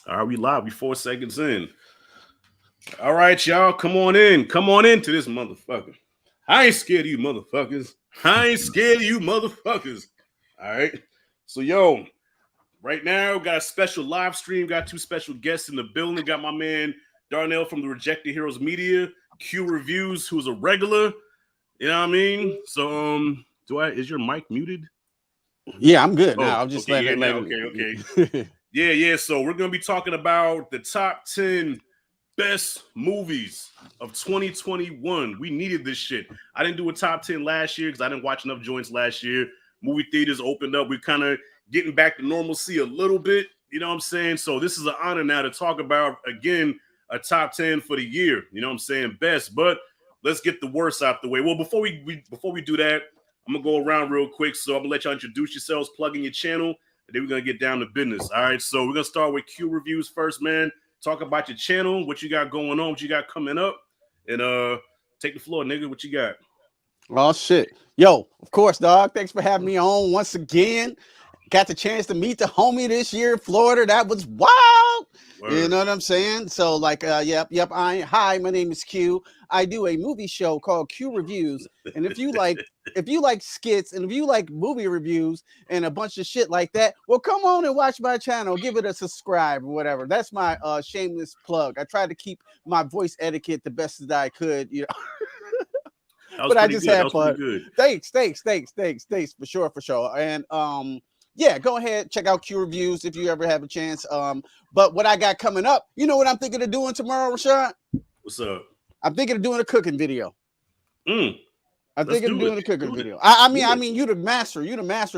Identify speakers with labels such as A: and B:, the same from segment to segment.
A: All right, we live. We 4 seconds in. All right, y'all. Come on in. Come on into this motherfucker. I ain't scared of you motherfuckers. I ain't scared of you motherfuckers. All right. So, yo, right now, got a special live stream. Got two special guests in the building. Got my man Darnell from the Rejected Heroes Media, Q Reviews, who's a regular. You know what I mean? So, is your mic muted?
B: Yeah, I'm good
A: Oh,
B: now. I'm just
A: okay, yeah,
B: letting
A: now, okay. Yeah. So we're gonna be talking about the top 10 best movies of 2021. We needed this shit. I didn't do a top 10 last year because I didn't watch enough joints last year. Movie theaters opened up. We're kind of getting back to normalcy a little bit. You know what I'm saying? So this is an honor now to talk about again a top 10 for the year. You know what I'm saying? Best, but let's get the worst out the way. Well, before we do that, I'm gonna go around real quick. So I'm gonna let y'all introduce yourselves, plug in your channel, and then we're gonna get down to business. All right. So we're gonna start with Q Reviews first, man. Talk about your channel, what you got going on, what you got coming up, and take the floor, nigga. What you got?
B: Oh shit. Yo, of course, dog. Thanks for having me on once again. Got the chance to meet the homie this year in Florida. That was wild.
A: Word.
B: You know what I'm saying? So, like, yep. Hi, my name is Q. I do a movie show called Q Reviews. And if you like skits and if you like movie reviews and a bunch of shit like that, well, come on and watch my channel. Give it a subscribe or whatever. That's my shameless plug. I tried to keep my voice etiquette the best that I could, you know. But I just had fun. Thanks, for sure. And yeah, go ahead, check out Q Reviews if you ever have a chance. But what I got coming up, you know what I'm thinking of doing tomorrow, Rashad?
A: What's up?
B: I'm thinking of doing a cooking video. I'm thinking of doing a cooking video. I mean, you the master of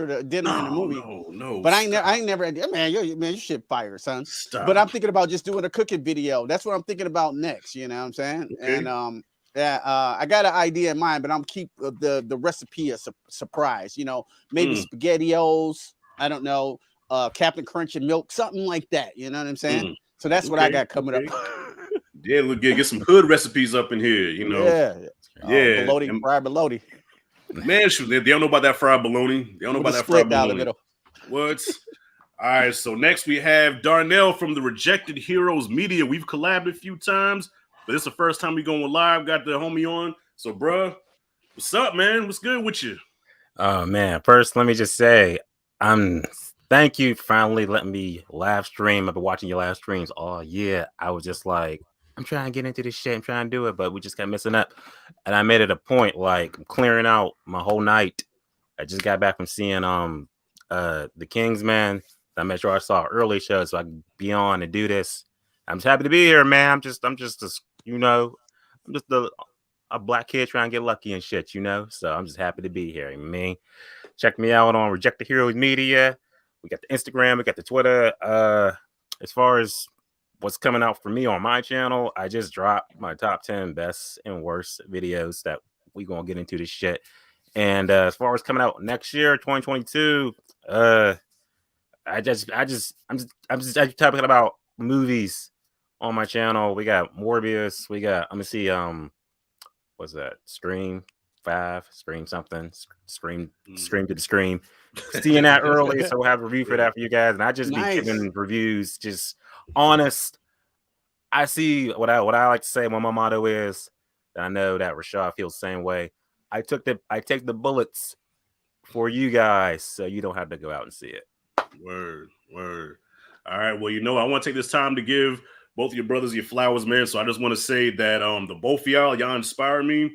B: the dinner in the movie.
A: No.
B: But I ain't never. Man, you shit fire, son. Stop. But I'm thinking about just doing a cooking video. That's what I'm thinking about next. You know what I'm saying? Okay. And yeah, I got an idea in mind, but I'm keep the recipe a surprise. You know, maybe SpaghettiOs. I don't know, Captain Crunch and milk, something like that. You know what I'm saying? So that's what I got coming up.
A: Yeah, we'll get some hood recipes up in here. You know,
B: yeah, bologna, fried bologna.
A: Man, shoot, they don't know about that fried bologna. They don't know about that fried bologna. What? All right, so next we have Darnell from the Rejected Heroes Media. We've collabed a few times, but this is the first time we going live. Got the homie on. So, bruh, what's up, man? What's good with you?
C: Oh, man. First, let me just say, thank you for finally letting me live stream. I've been watching your live streams all year. I was just like, I'm trying to get into this shit. I'm trying to do it, but we just kept messing up. And I made it a point, like, I'm clearing out my whole night. I just got back from seeing The Kingsman. I made sure I saw an early show so I could be on and do this. I'm just happy to be here, man. I'm just a black kid trying to get lucky and shit, you know? So I'm just happy to be here. I mean, check me out on Rejected Heroes Media. We got the Instagram, we got the Twitter. As far as what's coming out for me on my channel, I just dropped my top 10 best and worst videos that we gonna get into this shit. And as far as coming out next year, 2022, I'm just talking about movies on my channel. We got Morbius. We got, I'm gonna see what's that? Scream 5, Scream something, Scream to the Scream. Seeing that early, so we'll have a review for that for you guys. And I just be giving reviews, just honest. I see what I like to say. What my motto is. And I know that Rashad feels the same way. I take the bullets for you guys, so you don't have to go out and see it.
A: Word. All right. Well, I want to take this time to give both of your brothers your flowers, man. So I just want to say that the both of y'all inspire me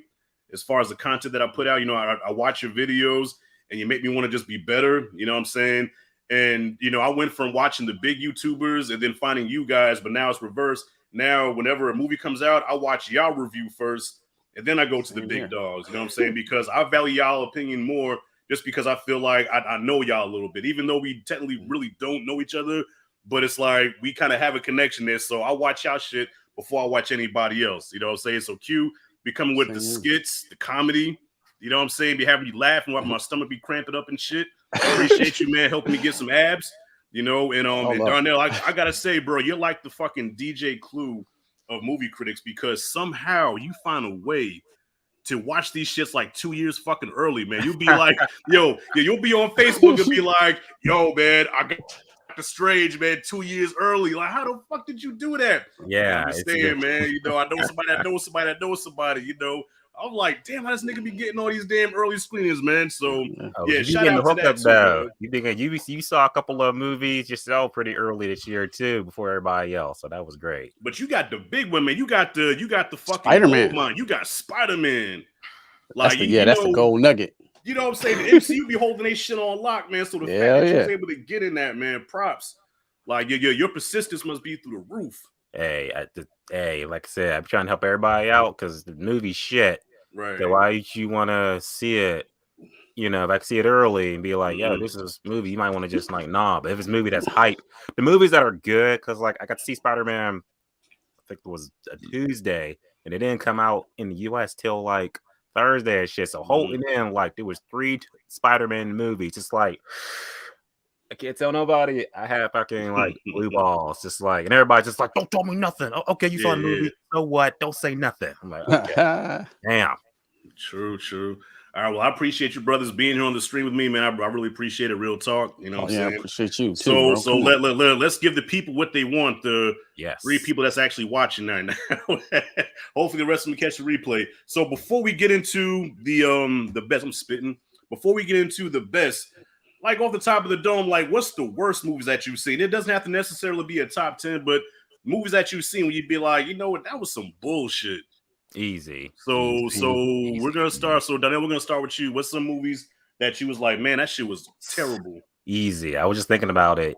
A: as far as the content that I put out. I watch your videos and you make me want to just be better. You know what I'm saying? And, I went from watching the big YouTubers and then finding you guys, but now it's reversed. Now, whenever a movie comes out, I watch y'all review first and then I go to the big dogs. You know what I'm saying? Because I value y'all opinion more just because I feel like I know y'all a little bit, even though we technically really don't know each other. But it's like we kind of have a connection there. So I watch y'all shit before I watch anybody else. You know what I'm saying? So Q be coming with the skits, the comedy. You know what I'm saying? Be having you laughing while my stomach be cramping up and shit. I appreciate you, man, helping me get some abs. And Darnell, I gotta say, bro, you're like the fucking DJ Clue of movie critics because somehow you find a way to watch these shits like 2 years fucking early, man. You'll be like, you'll be on Facebook and be like, yo, man, I got Doctor Strange, man, 2 years early. Like, how the fuck did you do that?
C: Yeah,
A: I'm
C: it's
A: just saying,
C: good.
A: man. You know, I know somebody that knows somebody that knows somebody. You know, I'm like, damn, how this nigga be getting all these damn early screenings, man. So
C: Oh,
A: yeah,
C: you
A: shout
C: getting
A: out
C: the
A: to
C: hook
A: that
C: up
A: too,
C: though.
A: man.
C: You think you saw a couple of movies yourself pretty early this year too, before everybody else. So that was great.
A: But you got the big one, man. You got the fucking
B: Spider-Man.
A: gold mine. You got Spider-Man.
B: That's
A: Like,
B: that's the gold nugget.
A: You know what I'm saying? The MCU be holding their shit on lock, man. So the fact that you was able to get in that, man, props. Like, your persistence must be through the roof.
C: Hey, like I said, I'm trying to help everybody out because the movie's shit.
A: Right.
C: So why you want to see it? You know, if I can see it early and be like, yo, this is a movie, you might want to just like, nah. But if it's a movie that's hype, the movies that are good, because like I got to see Spider-Man, I think it was a Tuesday, and it didn't come out in the US till like Thursday and shit. So holding in, like, there was 3 Spider-Man movies. Just like, I can't tell nobody. I have fucking like blue balls, just like, and everybody's just like, don't tell me nothing. Oh, okay, you saw the movie. So what? Don't say nothing. I'm like, okay, damn.
A: True. All right, well, I appreciate you brothers being here on the stream with me, man. I really appreciate it. Real talk, you know what I'm saying?
B: I appreciate you too,
A: so let's give the people what they want. The 3 people that's actually watching right now. Hopefully the rest of them catch the replay. So before we get into the best, I'm spitting. Before we get into the best, like off the top of the dome, like what's the worst movies that you've seen? It doesn't have to necessarily be a top 10, but movies that you've seen when you'd be like, you know what, that was some bullshit.
C: Easy.
A: So we're gonna start. So Donnell, we're gonna start with you. What's some movies that you was like, man, that shit was terrible?
C: Easy. I was just thinking about it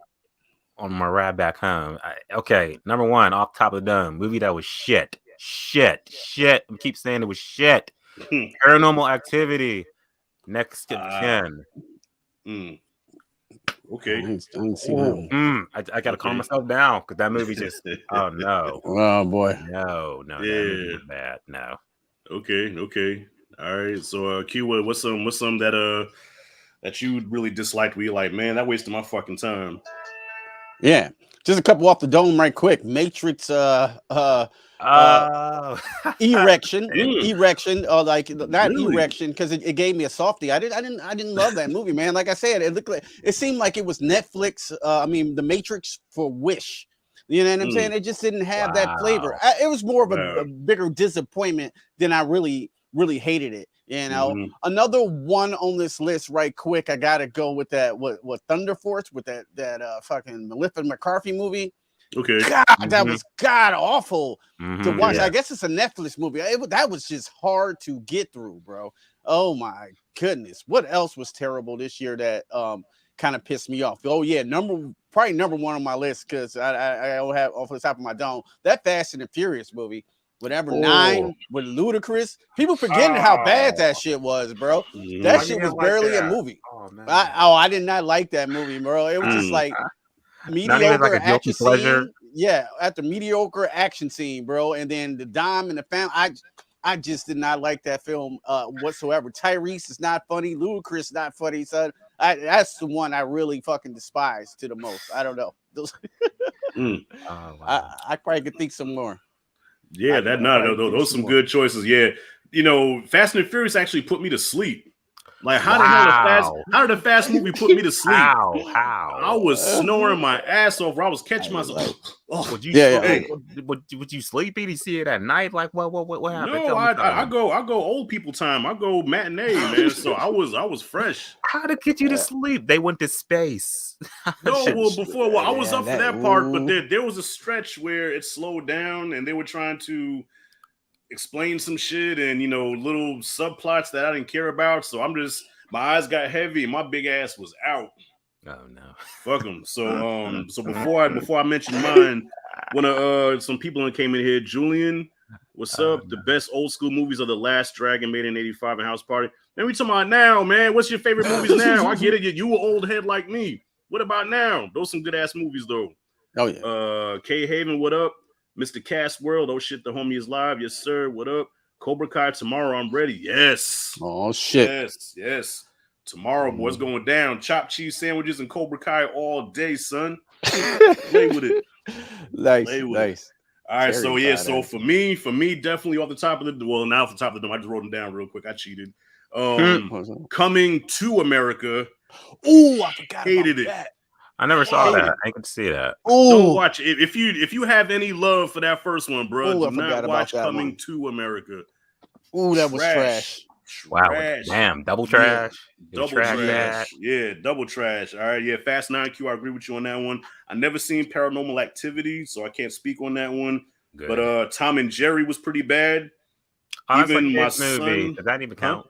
C: on my ride back home. Okay, number 1, off the top of the dome, movie that was shit. I keep saying it was shit. Paranormal Activity. Next of Kin.
A: Okay.
B: I didn't see that.
C: I gotta calm myself down because that movie just oh no.
B: Oh boy.
C: No, that movie was bad. No.
A: Okay. All right. So Q, what's some that you really disliked where you're like, man, that wasted my fucking time?
B: Yeah. Just a couple off the dome right quick. Matrix erection, like not
A: Really?
B: erection, because it gave me a softie. I didn't love that movie, man. Like I said, it seemed like it was Netflix. The Matrix for Wish. You know what I'm saying? It just didn't have that flavor. It was more of a bigger disappointment than I really hated it. You know, another one on this list right quick. I gotta go with that. What Thunder Force with that fucking Melissa McCarthy movie.
A: Okay.
B: God, that was god awful to watch. I guess it's a Netflix movie. That was just hard to get through, bro. Oh my goodness. What else was terrible this year that kind of pissed me off? Oh yeah, probably number 1 on my list, because I don't have off the top of my dome that Fast and the Furious movie. Whatever 9 with Ludacris. People forgetting how bad that shit was, bro. That shit was barely a movie. I did not like that movie, bro. It was just like mediocre
C: like
B: action
C: pleasure.
B: scene. Yeah, after mediocre action scene, bro. And then the Dime and the family. I just did not like that film whatsoever. Tyrese is not funny. Ludacris is not funny. So that's the one I really fucking despise to the most. I don't know. I probably could think some more.
A: Yeah, those some good choices. Yeah, you know, Fast and the Furious actually put me to sleep. Like, how did the Fast movie put me to sleep?
C: How?
A: I was snoring my ass off. I was catching myself.
C: Would you sleepy to see it at night? Like, what happened?
A: No, I go old people time. I go matinee, man. So I was fresh.
C: How to get you to sleep? They went to space.
A: No, I was up for that part, but there was a stretch where it slowed down and they were trying to explain some shit and, you know, little subplots that I didn't care about. So my eyes got heavy and my big ass was out.
C: Oh no.
A: Fuck them. So before I mention mine, some people that came in here. Julian, what's up? The best old school movies are The Last Dragon, made in '85, and House Party. Then we talking about now, man. What's your favorite movies now? I get it. You an old head like me. What about now? Those some good ass movies though.
B: Oh yeah.
A: K Haven, what up? Mr. Cast World, oh shit, the homie is live. Yes, sir. What up? Cobra Kai, tomorrow I'm ready. Yes.
B: Oh shit.
A: Yes. Tomorrow, boys, going down. Chopped cheese sandwiches and Cobra Kai all day, son. Play with it.
B: Nice.
A: All right, so for me, definitely off the top of the now off the top of the dome. I just wrote them down real quick. I cheated. Coming to America.
B: Oh, I forgot
A: hated
B: about
C: I never saw
A: Hate
C: that.
A: it.
C: I can see that.
A: Don't
B: Ooh,
A: watch it. If you have any love for that first one, bro,
B: Ooh, I
A: do
B: forgot
A: not
B: about
A: watch
B: that
A: Coming
B: one.
A: to America.
B: ooh, that was trash.
C: Wow.
A: Trash.
C: Damn. Double
A: Yeah,
C: trash. You
A: double
C: trash
A: trash.
C: that.
A: Yeah, double trash. All right, yeah, Fast 9 Q. I agree with you on that one. I never seen Paranormal Activity, so I can't speak on that one.
C: Good.
A: But Tom and Jerry was pretty bad.
C: Oh, that's
A: Even
C: a
A: my
C: kid's movie.
A: son,
C: Does that even
A: huh?
C: count?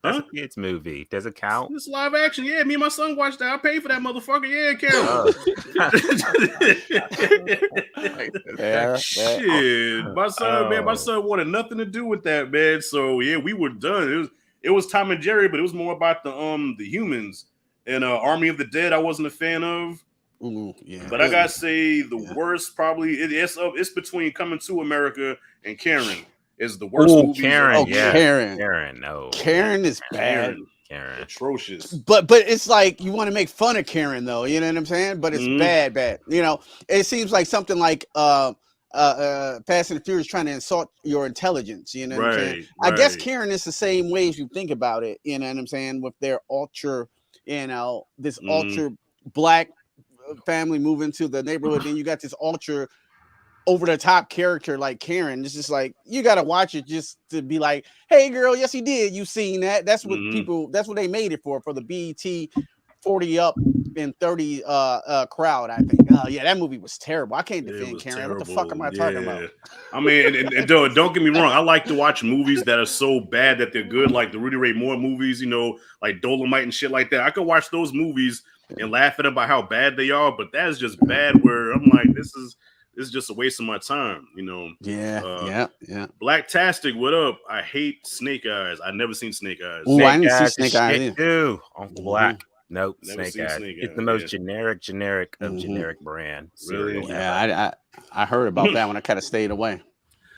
C: That's
A: Huh?
C: a kid's movie. Does it count?
A: It's live action. Yeah, me and my son watched that. I paid for that motherfucker. Yeah, it counts. Shit, my son wanted nothing to do with that, man. So yeah, we were done. It was Tom and Jerry, but it was more about the humans. And Army of the Dead, I wasn't a fan of.
B: Ooh, yeah.
A: But I gotta say the worst probably it's between Coming to America and Karen is the worst
C: Oh,
A: movies.
C: Karen,
B: Oh,
C: yeah.
B: Karen.
C: Karen, no.
B: Karen is bad.
C: Karen.
A: Atrocious.
B: But it's like you want to make fun of Karen though, you know what I'm saying? But it's bad. You know, it seems like something like Fast and the Furious trying to insult your intelligence, you know what I'm saying? I guess Karen is the same way if you think about it, you know what I'm saying, with their ultra, you know, this ultra black family moving to the neighborhood, then you got this ultra over the top character like Karen. It's just like you gotta watch it just to be like, hey girl, yes he did. You seen that? That's what that's what they made it for the BET 40 up and 30 crowd, I think. Oh yeah, that movie was terrible. I can't defend Karen.
A: Terrible.
B: What the fuck am I talking about?
A: I mean, and don't get me wrong. I like to watch movies that are so bad that they're good, like the Rudy Ray Moore movies, you know, like Dolomite and shit like that. I could watch those movies and laugh at them about how bad they are, but that's just bad where I'm like, this is just a waste of my time, you know.
B: Yeah.
A: Blacktastic, what up? I hate Snake Eyes. I never seen Snake Eyes.
B: Ooh, I didn't see Snake Eyes
C: too. Uncle Black. Nope,
A: Never
C: Snake Eyes.
A: Snake
C: It's
A: Eyes,
C: the most generic of generic brand.
A: Really?
B: Yeah, I heard about that one. I kind of stayed away.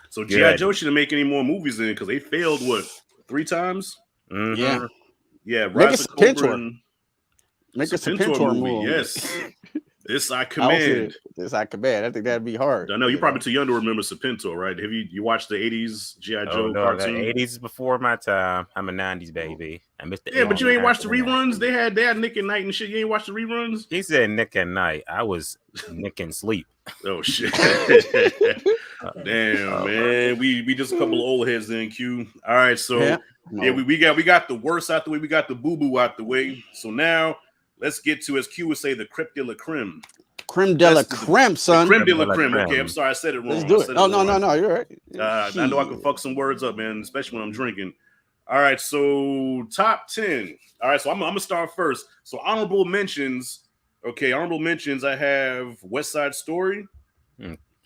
A: So G.I. Joe shouldn't make any more movies in because they failed, what, 3 times?
B: Yeah.
A: Yeah,
B: Make a Serpentor. Make a Serpentor movie.
A: Yes. This I command.
B: This I command. I think that'd be hard.
A: I know you're probably too young to remember Serpentor, right? Have you watched the 80s G.I. Joe cartoon?
C: The 80s is before my time. I'm a 90s baby. I missed the
A: but you ain't watched the reruns? They had Nick at Night and shit. You ain't watched the reruns?
C: He said Nick at Night. I was Nick and sleep.
A: Oh shit. Damn, man. We just a couple of old heads then, Q. All right, so we got the worst out the way, we got the boo-boo out the way. So now let's get to, as Q would say, the creme de la creme.
B: Creme de la creme, son.
A: Creme de la creme. Okay, I'm sorry, I said it wrong.
B: Let's do it. Oh, no, you're right.
A: I know I can fuck some words up, man, especially when I'm drinking. All right, so top 10. All right, so I'm gonna start first. So honorable mentions. Okay, honorable mentions. I have West Side Story.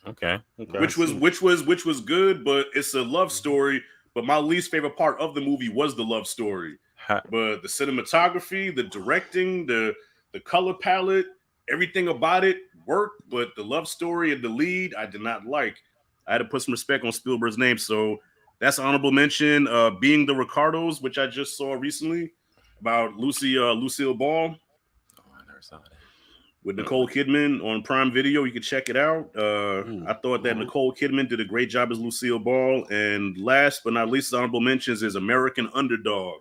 C: Okay.
A: Which was good, but it's a love story. But my least favorite part of the movie was the love story. But the cinematography, the directing, the color palette, everything about it worked. But the love story and the lead, I did not like. I had to put some respect on Spielberg's name, so that's an honorable mention. Being the Ricardos, which I just saw recently, about Lucille Ball.
C: Oh, I never saw that.
A: With Nicole Kidman on Prime Video. You can check it out. I thought that Nicole Kidman did a great job as Lucille Ball. And last but not least, honorable mentions is American Underdog,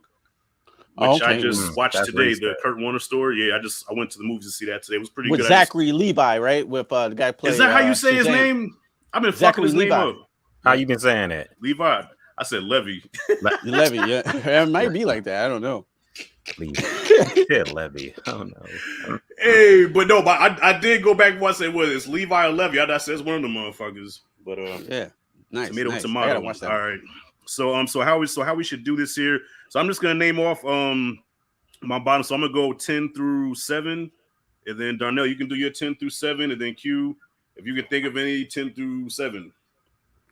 A: which I just watched today, the Kurt Warner story. Yeah, I went to the movies to see that today. It was pretty good.
B: With Zachary Levi, right? With the guy playing.
A: Is that how you say his name? I've been fucking his name up.
C: How you been saying it?
A: Levi. I said Levy.
B: Levy, yeah. It might be like that. I don't know.
C: Levy. I don't know.
A: Hey, but I did go back and watch it. Was it's Levi or Levy? I said it's one of them motherfuckers. But
B: yeah, nice.
A: Tomato. I gotta watch that. All right. So how we should do this here? So I'm just gonna name off my bottom. So I'm gonna go 10 through 7, and then Darnell, you can do your 10 through 7, and then Q, if you can think of any 10 through 7,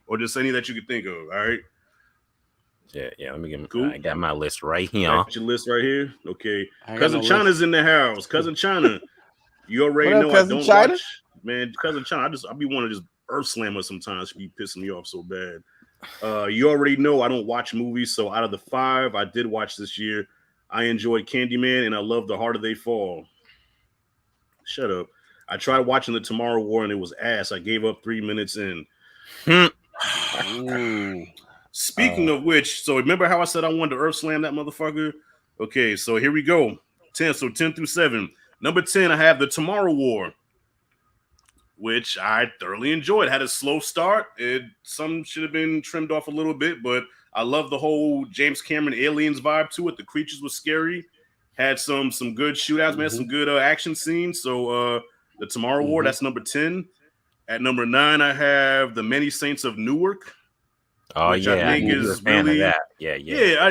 A: or just any that you can think of. All right.
C: Yeah. Let me get
A: cool.
C: I got my list right here.
A: Got your list right here. Okay. Cousin China's in the house. Cousin China. You already know I don't watch. Man, Cousin China. I be wanting to just earth slam her sometimes. She be pissing me off so bad. You already know I don't watch movies. So out of the 5 I did watch this year, I enjoyed Candyman and I love The Harder They Fall. Shut up. I tried watching The Tomorrow War and it was ass. I gave up 3 minutes in. Speaking of which, so remember how I said I wanted to earth slam that motherfucker? Okay, so here we go. 10 through 7. Number 10, I have The Tomorrow War, which I thoroughly enjoyed. Had a slow start. Some should have been trimmed off a little bit, but I love the whole James Cameron Aliens vibe to it. The creatures were scary. Had some good shootouts, man. Some good action scenes. So The Tomorrow War, that's number 10. At number 9, I have The Many Saints of Newark.
C: Oh,
A: which
C: yeah.
A: I think is really
C: that. Yeah.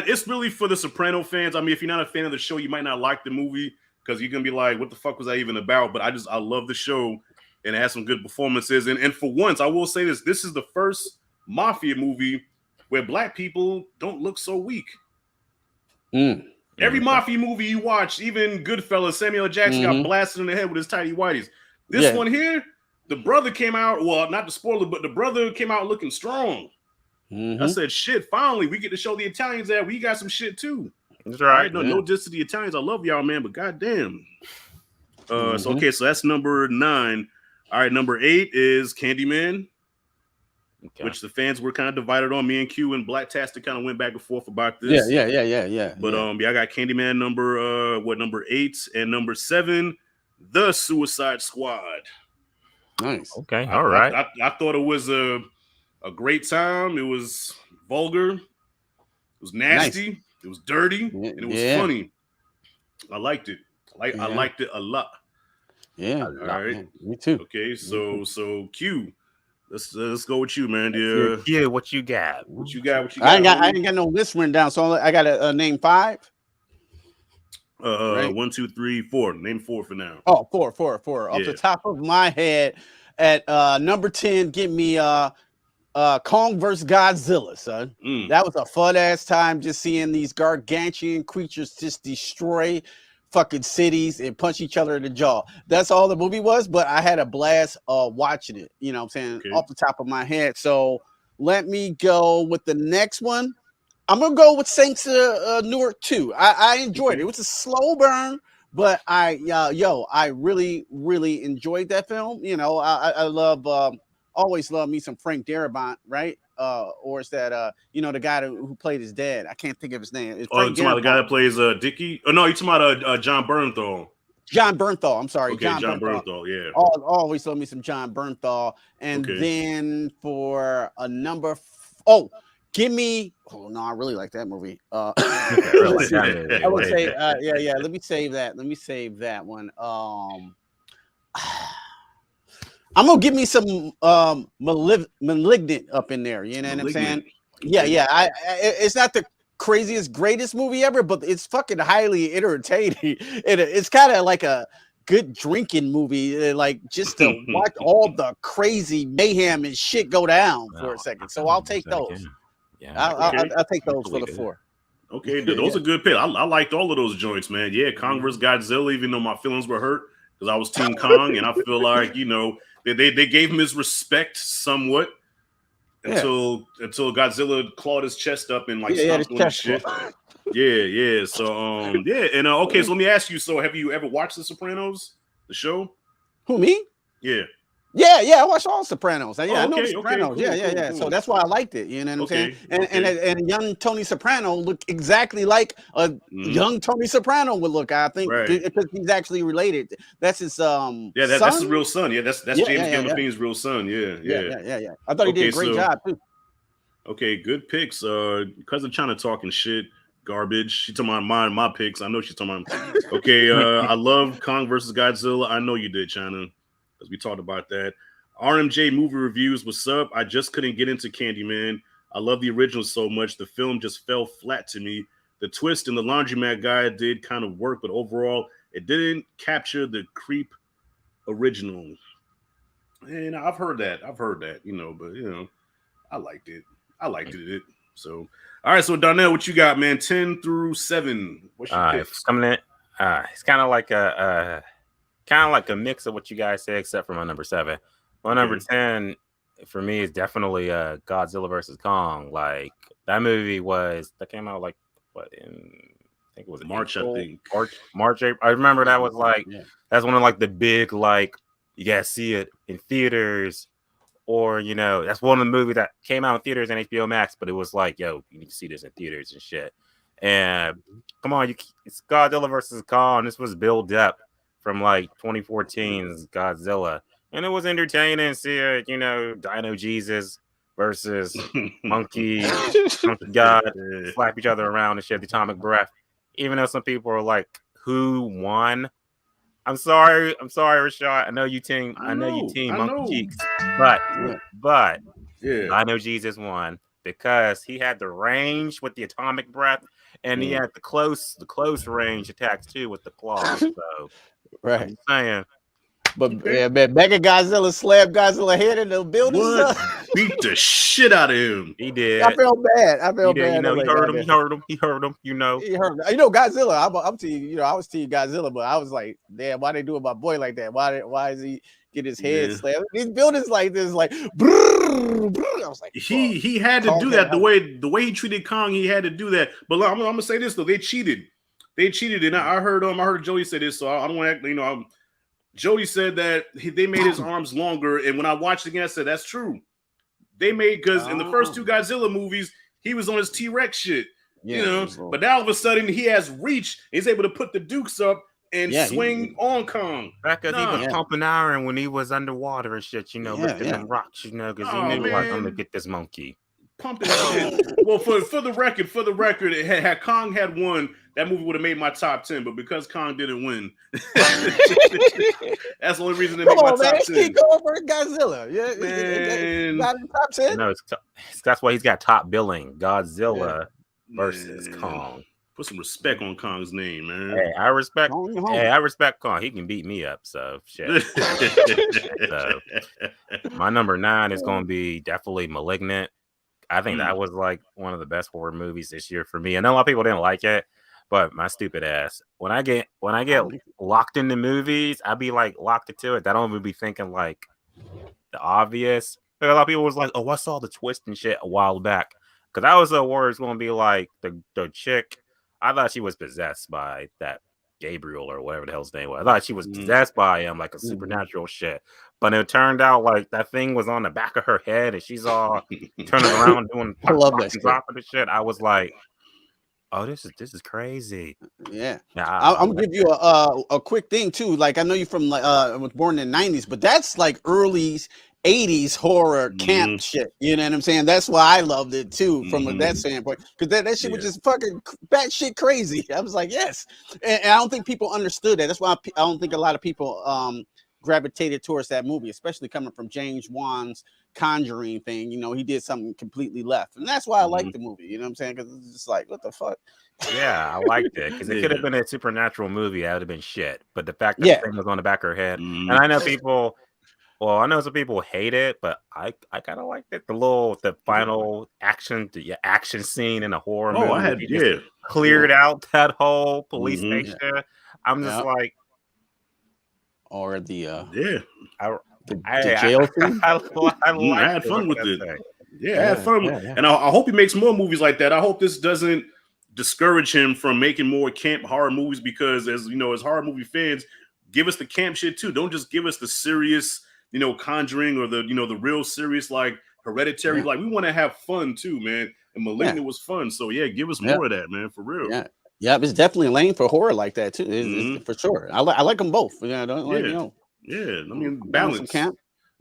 A: It's really for the Soprano fans. I mean, if you're not a fan of the show, you might not like the movie because you're gonna be like, "What the fuck was that even about?" But I love the show, and it has some good performances. And for once, I will say this: this is the first mafia movie where black people don't look so weak. Every mafia movie you watch, even Goodfellas, Samuel L. Jackson got blasted in the head with his tidy whities. This one here, the brother came out. Well, not the spoiler, but the brother came out looking strong. I said, shit, finally, we get to show the Italians that we got some shit too.
C: That's right.
A: No diss to the Italians. I love y'all, man, but goddamn. So that's number 9. All right, number 8 is Candyman, which the fans were kind of divided on. Me and Q and Blacktastic kind of went back and forth about this.
B: Yeah.
A: But I got Candyman number 8, and number 7, The Suicide Squad.
B: Nice.
C: Okay. All right.
A: I thought it was a great time. It was vulgar. It was nasty. Nice. It was dirty, and it was funny. I liked it. I liked it a lot.
B: Yeah.
A: All right.
B: Man. Me too.
A: Okay. So Q, let's go with you, man.
C: Yeah. What you got?
A: What you got?
B: I ain't got no list written down, so I got to name 5.
A: Right? 1, 2, 3, 4. Name 4 for now.
B: Oh, 4. Off the top of my head, at number 10, give me Kong vs. Godzilla, son. That was a fun ass time just seeing these gargantuan creatures just destroy fucking cities and punch each other in the jaw. That's all the movie was, but I had a blast watching it. You know what I'm saying? Off the top of my head. So let me go with the next one. I'm gonna go with Saints Newark 2. I enjoyed it. It was a slow burn, but I really, really enjoyed that film. You know, I love always love me some Frank Darabont, right? Or is that the guy who played his dad? I can't think of his name.
A: You talking about the guy that plays Dickie? Oh no, you talking about John Bernthal.
B: John Bernthal. I'm sorry,
A: okay, John Bernthal. Yeah.
B: Always love me some John Bernthal. And then for a number, give me. Oh no, I really like that movie. I would say, yeah. Let me save that one. I'm gonna give me some Malignant up in there. You know what I'm saying? Yeah. It's not the craziest, greatest movie ever, but it's fucking highly entertaining. It's kind of like a good drinking movie, like just to watch all the crazy mayhem and shit go down for a second. So I'll take those. I'll take those for the 4.
A: Okay, those are good picks. I liked all of those joints, man. Yeah, Kong vs. Godzilla, even though my feelings were hurt because I was Team Kong, and I feel like they gave him his respect somewhat until Godzilla clawed his chest up and stomped on his shit. Yeah. So and okay. So let me ask you. So have you ever watched The Sopranos, the show?
B: Who, me?
A: Yeah.
B: Yeah, I watched all Sopranos. I know The Sopranos.
A: Okay, cool.
B: So that's why I liked it. You know what I'm saying? And young Tony Soprano looked exactly like a young Tony Soprano would look. I think because he's actually related. That's his son?
A: That's his real son. Yeah, that's James Gandolfini's real son. Yeah.
B: I thought he did a great job too.
A: Okay, good picks. Cousin China talking shit. Garbage. She talking about my picks. I know she's talking about. Okay, I love Kong versus Godzilla. I know you did, China. Because we talked about that. RMJ movie reviews, what's up? I just couldn't get into Candyman. I love the original so much. The film just fell flat to me. The twist in the laundromat guy did kind of work, but overall, it didn't capture the creep original. And I've heard that, but I liked it. So, all right. So Darnell, what you got, man? 10 through 7. What's your pick?
C: Coming in. It's kind of like a mix of what you guys said, except for my number 7. My number 10 for me is definitely Godzilla versus Kong. Like that movie that came out like what in I think it was
A: March,
C: April?
A: I think.
C: March, April. I remember that was like that's one of like the big like you gotta see it in theaters, or that's one of the movies that came out in theaters and HBO Max, but it was like, yo, you need to see this in theaters and shit. And come on, it's Godzilla versus Kong. This was built up from like 2014's Godzilla, and it was entertaining to see Dino Jesus versus Monkey God slap each other around and share the atomic breath. Even though some people are like, "Who won?" I'm sorry, Rashad. I know you team Monkey Cheeks, but Dino Jesus won because he had the range with the atomic breath, and he had the close range attacks too with the claws. So,
B: right.
C: I'm just saying.
B: But yeah, man, Mega Godzilla slammed Godzilla head in the building.
A: Beat the shit out of him.
C: He did.
B: I felt bad.
C: He hurt him. He hurt him. He hurt him.
B: He hurt him. Godzilla. I'm team. I was team Godzilla, but I was like, damn, why they doing my boy like that? Why is he get his head slammed? These buildings like this, like. Brrr, brrr. I was like,
A: he had to do that the way he treated Kong. He had to do that. But I'm gonna say this though, they cheated, and I heard Jody say this, so I don't want to. Jody said that they made his arms longer, and when I watched it again, I said that's true. They made because in the first two Godzilla movies, he was on his T-Rex shit, But now all of a sudden, he has reach. He's able to put the dukes up and swing on Kong.
C: Because he was pumping iron when he was underwater and shit, lifting them rocks, because he knew like I'm gonna get this monkey.
A: Pumping shit. Well, for the record, had Kong had won, that movie would have made my top 10. But because Kong didn't win, that's the only reason it made my top 10.
B: Keep going for Godzilla. Yeah,
A: man.
B: Not in top 10.
C: No, that's why he's got top billing. Godzilla versus Kong.
A: Put some respect on Kong's name, man.
C: Hey, I respect Kong. He can beat me up, so shit. So, my number 9 is going to be definitely Malignant. I think that was like one of the best horror movies this year for me. I know a lot of people didn't like it, but my stupid ass, when I get locked into movies, I be like locked into it. I don't even be thinking like the obvious. Like, a lot of people was like, "Oh, I saw the twist and shit a while back," because I was so worried it's going to be like the chick. I thought she was possessed by that Gabriel or whatever the hell's name was. I thought she was possessed by him, like a supernatural shit. But it turned out like that thing was on the back of her head, and she's all turning around doing
B: I love that
C: drop of the shit. I was like, "Oh, this is crazy."
B: Yeah, I'm gonna give you a quick thing too. Like I know you from was born in the '90s, but that's like early '80s horror camp shit. You know what I'm saying? That's why I loved it too from that standpoint, because that shit was just fucking batshit crazy. I was like, yes, and I don't think people understood that. That's why I don't think a lot of people gravitated towards that movie, especially coming from James Wan's Conjuring thing. He did something completely left, and that's why I like the movie. You know what I'm saying? Because it's just like, what the fuck.
C: Yeah, I liked it because it could have been a supernatural movie. That would have been shit. But the fact that the thing was on the back of her head, and I know people. Well, I know some people hate it, but I kind of liked it. The final action scene in a horror movie. Cleared out that whole police station. I'm just like,
B: or the
A: jail
B: scene.
A: I had fun with it. I had fun, and I hope he makes more movies like that. I hope this doesn't discourage him from making more camp horror movies, because as horror movie fans, give us the camp shit too. Don't just give us the serious, Conjuring or the the real serious like Hereditary. Like, we want to have fun too, man. And Malignant was fun, so give us more of that, man, for real.
B: Yeah, it's definitely a lane for horror like that too. It's for sure. I like them both. I
A: mean, balance.
B: Camp.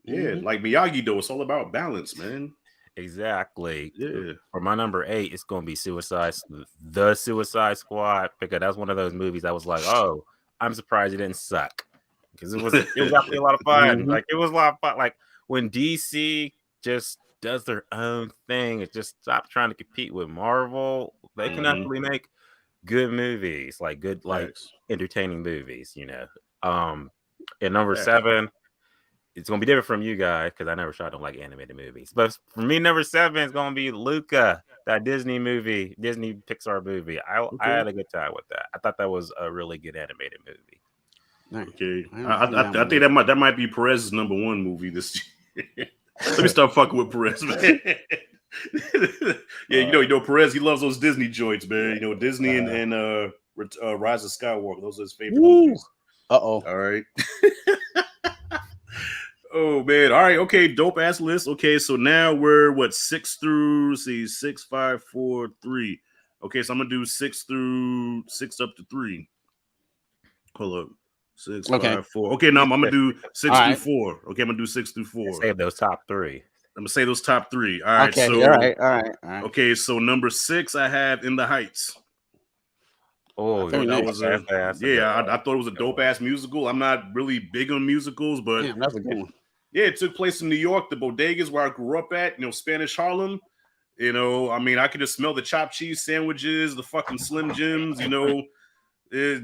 A: Like Miyagi though, it's all about balance, man.
C: Exactly.
A: Yeah.
C: For my number 8, it's going to be The Suicide Squad, because that's one of those movies I was like, oh, I'm surprised it didn't suck, because it was actually a lot of fun. Like, it was a lot of fun. Like, when DC just does their own thing, it just stopped trying to compete with Marvel. They can actually make good movies, like good, like entertaining movies. In number 7. It's gonna be different from you guys because I never don't like animated movies. But for me, number 7 is gonna be Luca, that Disney Pixar movie. I had a good time with that. I thought that was a really good animated movie.
A: Okay, I think that might be Perez's number 1 movie this year. Let me start fucking with Perez, man. Perez, he loves those Disney joints, man. Disney and Rise of Skywalker. Those are his favorite movies.
B: All
A: right. Oh man! All right, okay, dope ass list. Okay, so now we're 6 through 6, 5, 4, 3. Okay, so I'm gonna do 6 up to 3. Hold up, 6,
B: Okay.
A: 5, 4. Okay, now I'm gonna do 6
B: All
A: through
B: right.
A: 4. Okay, I'm gonna do 6 through 4.
C: Save those top three.
A: I'm gonna say those top 3. All right.
B: Okay.
A: So
B: All right.
A: okay, so number 6 I have In the Heights.
C: Oh,
B: Very
A: That
B: nice.
A: was
C: that's a good
A: I
C: one.
A: thought it was a dope ass musical. I'm not really big on musicals, but
B: Damn, that's a good one.
A: yeah, it took place in New York, the bodegas where I grew up at, Spanish Harlem. I mean, I could just smell the chopped cheese sandwiches, the fucking Slim Jims,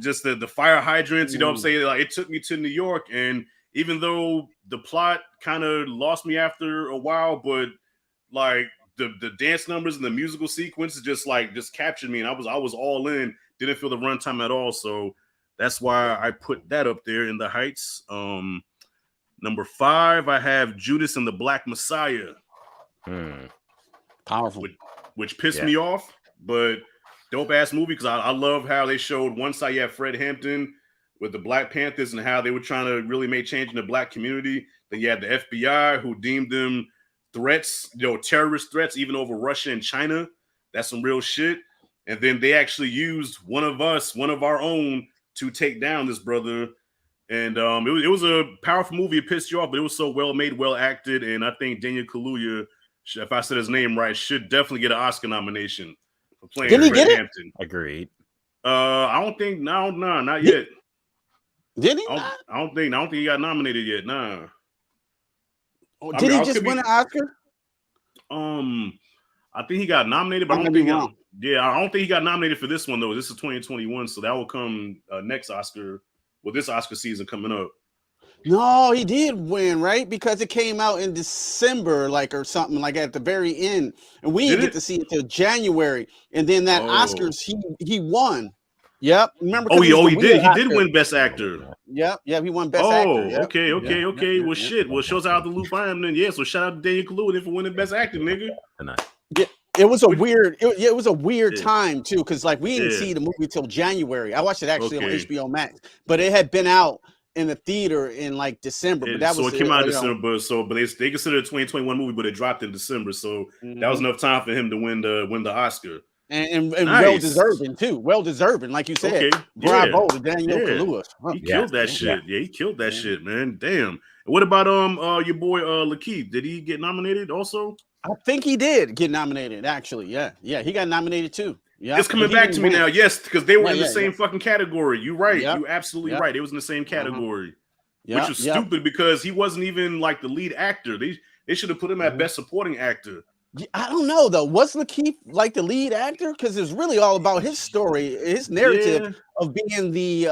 A: just the fire hydrants, you know what I'm saying? Like, it took me to New York, and even though the plot kind of lost me after a while, but like the dance numbers and the musical sequences just captured me, and I was all in. Didn't feel the runtime at all, so that's why I put that up there, In the Heights. Number 5, I have Judas and the Black Messiah.
B: Powerful.
A: Which pissed me off, but dope ass movie because I love how they showed one side you have Fred Hampton with the Black Panthers and how they were trying to really make change in the black community. Then you had the FBI who deemed them threats, terrorist threats, even over Russia and China. That's some real shit. And then they actually used one of our own, to take down this brother. And it was a powerful movie. It pissed you off, but it was so well made, well acted. And I think Daniel Kaluuya, if I said his name right, should definitely get an Oscar nomination for playing
B: Didn't he
A: Fred
B: get it?
A: Hampton.
C: Agreed.
A: I don't think not yet.
B: Did he?
A: I don't think he got nominated yet. Nah.
B: Did he just win an Oscar?
A: I think he got nominated, but I don't think he got nominated for this one though. This is 2021, so that will come next Oscar. Well, this Oscar season coming up.
B: No, he did win, right? Because it came out in December, or something, like at the very end, and we didn't get to see it till January. And then that Oscars, he won. Yep, remember?
A: He did. He did win Best Actor.
B: Yep, he won Best Actor. Yep.
A: Okay. Well, shit. Well, shows out the loop I am then. Yeah, so shout out to Daniel Kaluuya for winning Best Actor, nigga.
B: Yeah, it was a weird time too, because we didn't see the movie till January. I watched it actually on HBO Max, but it had been out in the theater in December. But that was
A: it came out in December. But they considered a 2021 movie, but it dropped in December. So that was enough time for him to win the Oscar.
B: And nice. Well deserving too. Well deserving, like you said. Bravo to Daniel Kaluuya.
A: He killed that shit. Yeah, he killed that shit, man. Damn. And what about your boy Lakeith? Did he get nominated also?
B: I think he did get nominated. Actually, yeah, he got nominated too. Yeah,
A: it's coming back to me now. Yes, because they were in the same fucking category. You're right. You're absolutely right. They was in the same category, which was stupid because he wasn't even the lead actor. They should have put him at Best Supporting Actor.
B: I don't know though. Was Lakeith the lead actor? Because it's really all about his story, his narrative of being the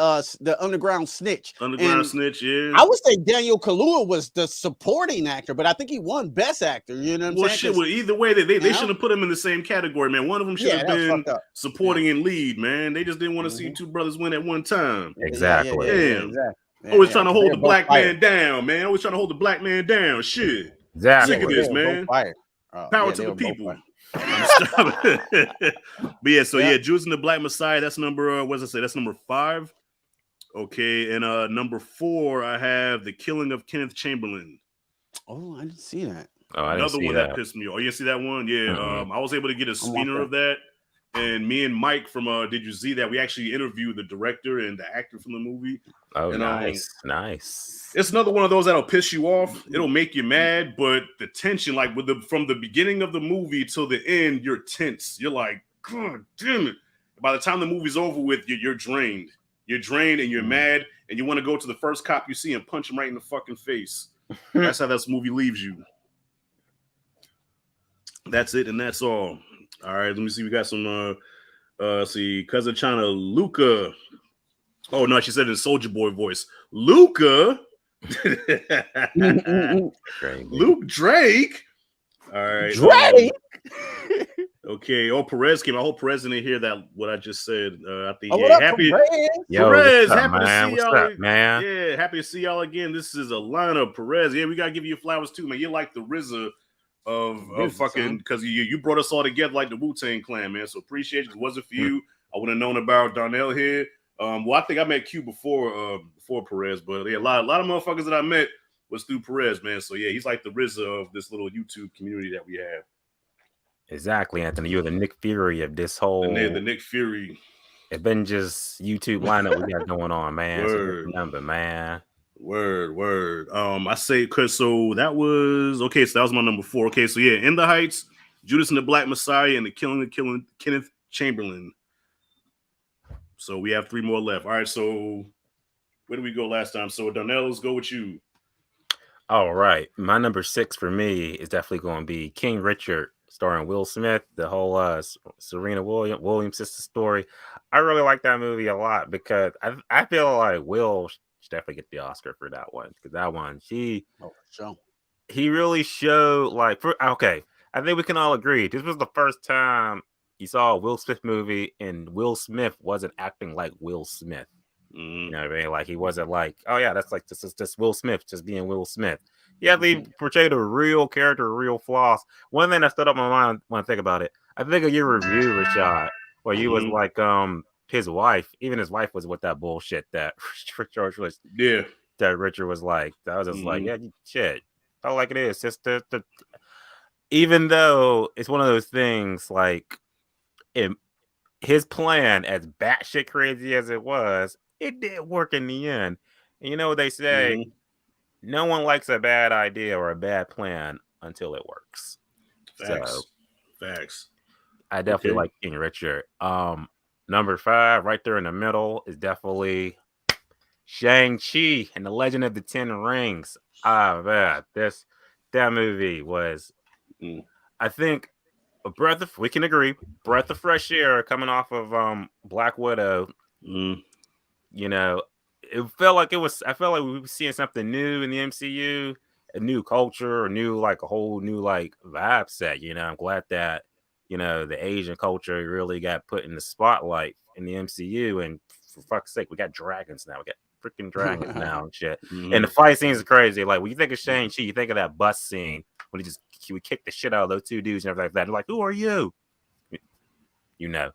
B: underground snitch.
A: Snitch, yeah.
B: I would say Daniel Kaluuya was the supporting actor, but I think he won Best Actor. You know what I'm saying?
A: Well, either way, they should have put him in the same category, man. One of them should have been supporting and lead, man. They just didn't want to see two brothers win at one time.
C: Exactly.
A: Damn. Always trying to hold the black man down, man. Always trying to hold the black man down. Shit.
C: Exactly.
A: Sick of this, man. Power to the people. But Judas and the Black Messiah. That's number. What does it say? That's number 5. Okay, and number 4, I have The Killing of Kenneth Chamberlain.
B: Oh, I didn't see that.
C: Oh, I didn't see
A: that pissed me off. Oh, you see that one? Yeah. I was able to get a screener of that, and me and Mike from Did You See That? We actually interviewed the director and the actor from the movie.
C: Oh,
A: and,
C: nice.
A: It's another one of those that'll piss you off. It'll make you mad, but the tension, from the beginning of the movie till the end, you're tense. You're like, God damn it. By the time the movie's over with, you're drained. You're drained and you're mad, and you want to go to the first cop you see and punch him right in the fucking face. That's how this movie leaves you. That's it, and that's all. All right, let me see. We got some Cousin China, Luca. Oh no, she said in Soldier Boy voice. Luca. Luke Drake. All right.
B: Drake.
A: Okay. Oh, Perez came. I hope Perez didn't hear that what I just said. I think
B: happy.
A: Perez, happy to see y'all,
C: up, man.
A: Yeah, happy to see y'all again. This is a lineup. Perez. Yeah, we gotta give you flowers too, man. You're like the RZA of fucking because you brought us all together like the Wu-Tang Clan, man. So appreciate it. If it wasn't for you, I would have known about Darnell here. Well, I think I met Q before Perez, but yeah, a lot of motherfuckers that I met was through Perez, man. So yeah, he's like the RZA of this little YouTube community that we have.
C: Exactly, Anthony. You're the Nick Fury of this whole
A: the Nick Fury.
C: Avengers YouTube lineup we got going on, man. So
A: Word.
C: number, man.
A: Word. I say, cause so that was okay. So that was my number 4. Okay, so yeah, In the Heights, Judas and the Black Messiah, and the Killing Kenneth Chamberlain. So we have 3 more left. All right, so where did we go last time? So Donnell, let's go with you.
C: All right, my number 6 for me is definitely going to be King Richard, starring Will Smith. The whole Serena Williams sister story. I really like that movie a lot because I feel like Will should definitely get the Oscar for that one, because that one he really showed okay. I think we can all agree this was the first time you saw a Will Smith movie and Will Smith wasn't acting like Will Smith. You know what I mean? Like, he wasn't like, oh yeah, that's like this is just Will Smith just being Will Smith. He actually portrayed a real character, real flaws. One thing that stood up in my mind when I think about it, I think of your review, Rashad, where you was like, his wife, even his wife was with that bullshit that George was, that Richard was like. That was just like, yeah, shit. I like it is. Just even though it's one of those things, like, his plan, as batshit crazy as it was, it did work in the end. And you know what they say? No one likes a bad idea or a bad plan until it works.
A: Facts.
C: I definitely like King Richard. Number 5, right there in the middle, is definitely Shang-Chi and the Legend of the Ten Rings. Man, that movie was, I think, we can agree, breath of fresh air coming off of Black Widow. You know, it felt like I felt like we were seeing something new in the MCU, a new culture, a whole new vibe set. You know, I'm glad that, you know, the Asian culture really got put in the spotlight in the MCU, and for fuck's sake, we got dragons now. We got freaking dragons now and shit. And the fight scenes are crazy. Like, when you think of Shang-Chi, you think of that bus scene when he would kick the shit out of those 2 dudes and everything like that. They're like, who are you? You know.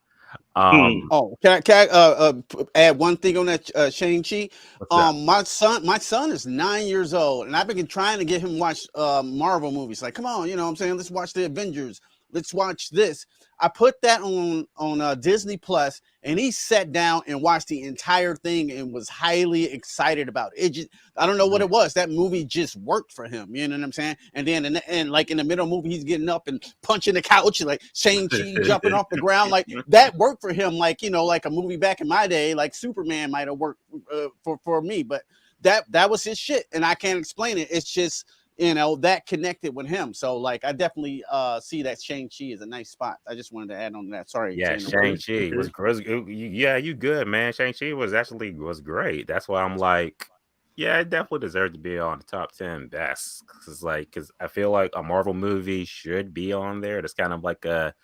B: Can I add one thing on that Shang-Chi? My son is 9 years old, and I've been trying to get him to watch Marvel movies. Like, come on, you know what I'm saying? Let's watch the Avengers. Let's watch this. I put that on Disney Plus, and he sat down and watched the entire thing and was highly excited about it. I don't know what it was. That movie just worked for him. You know what I'm saying? And then like in the middle of the movie, he's getting up and punching the couch, like Shang-Chi jumping off the ground. Like, that worked for him. Like, you know, like a movie back in my day, like Superman might have worked for me, but that was his shit, and I can't explain it. It's just, you know, that connected with him. So, like, I definitely see that Shang-Chi is a nice spot. I just wanted to add on to that. Sorry.
C: Yeah, Shang-Chi was great. Yeah, you good, man. Shang-Chi was great. That's why I'm like, yeah, it definitely deserves to be on the top 10 best. Because I feel like a Marvel movie should be on there. It's kind of like I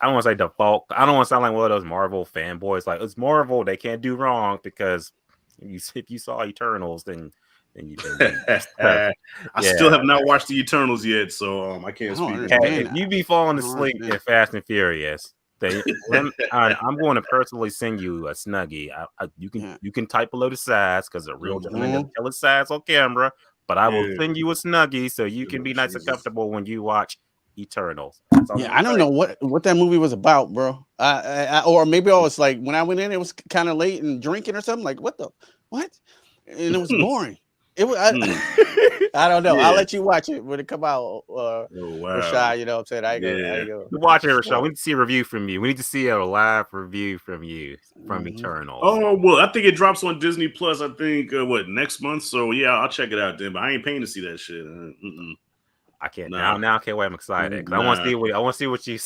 C: don't want to say default. I don't want to sound like one of those Marvel fanboys. Like, it's Marvel, they can't do wrong, because if you saw Eternals, then
A: I still have not watched the Eternals yet, so I can't speak.
C: If you be falling asleep in Fast and Furious, I'm going to personally send you a Snuggie. You can type below the size, because a real gentleman doesn't tell his size on camera, but I will send you a Snuggie so you can be nice and comfortable when you watch Eternals.
B: I don't know what that movie was about, bro. Or maybe I was like, when I went in, it was kind of late and drinking or something. Like, what? And it was boring. It was. I don't know. I'll let you watch it when it come out. Rashad, you know what I'm saying? I go.
C: Watch it, Rashad. We need to see a review from you. We need to see a live review from you from Eternals.
A: Oh, well, I think it drops on Disney Plus. I think next month. So yeah, I'll check it out then. But I ain't paying to see that shit.
C: I can't now. I can't wait. I'm excited because I want to see what you.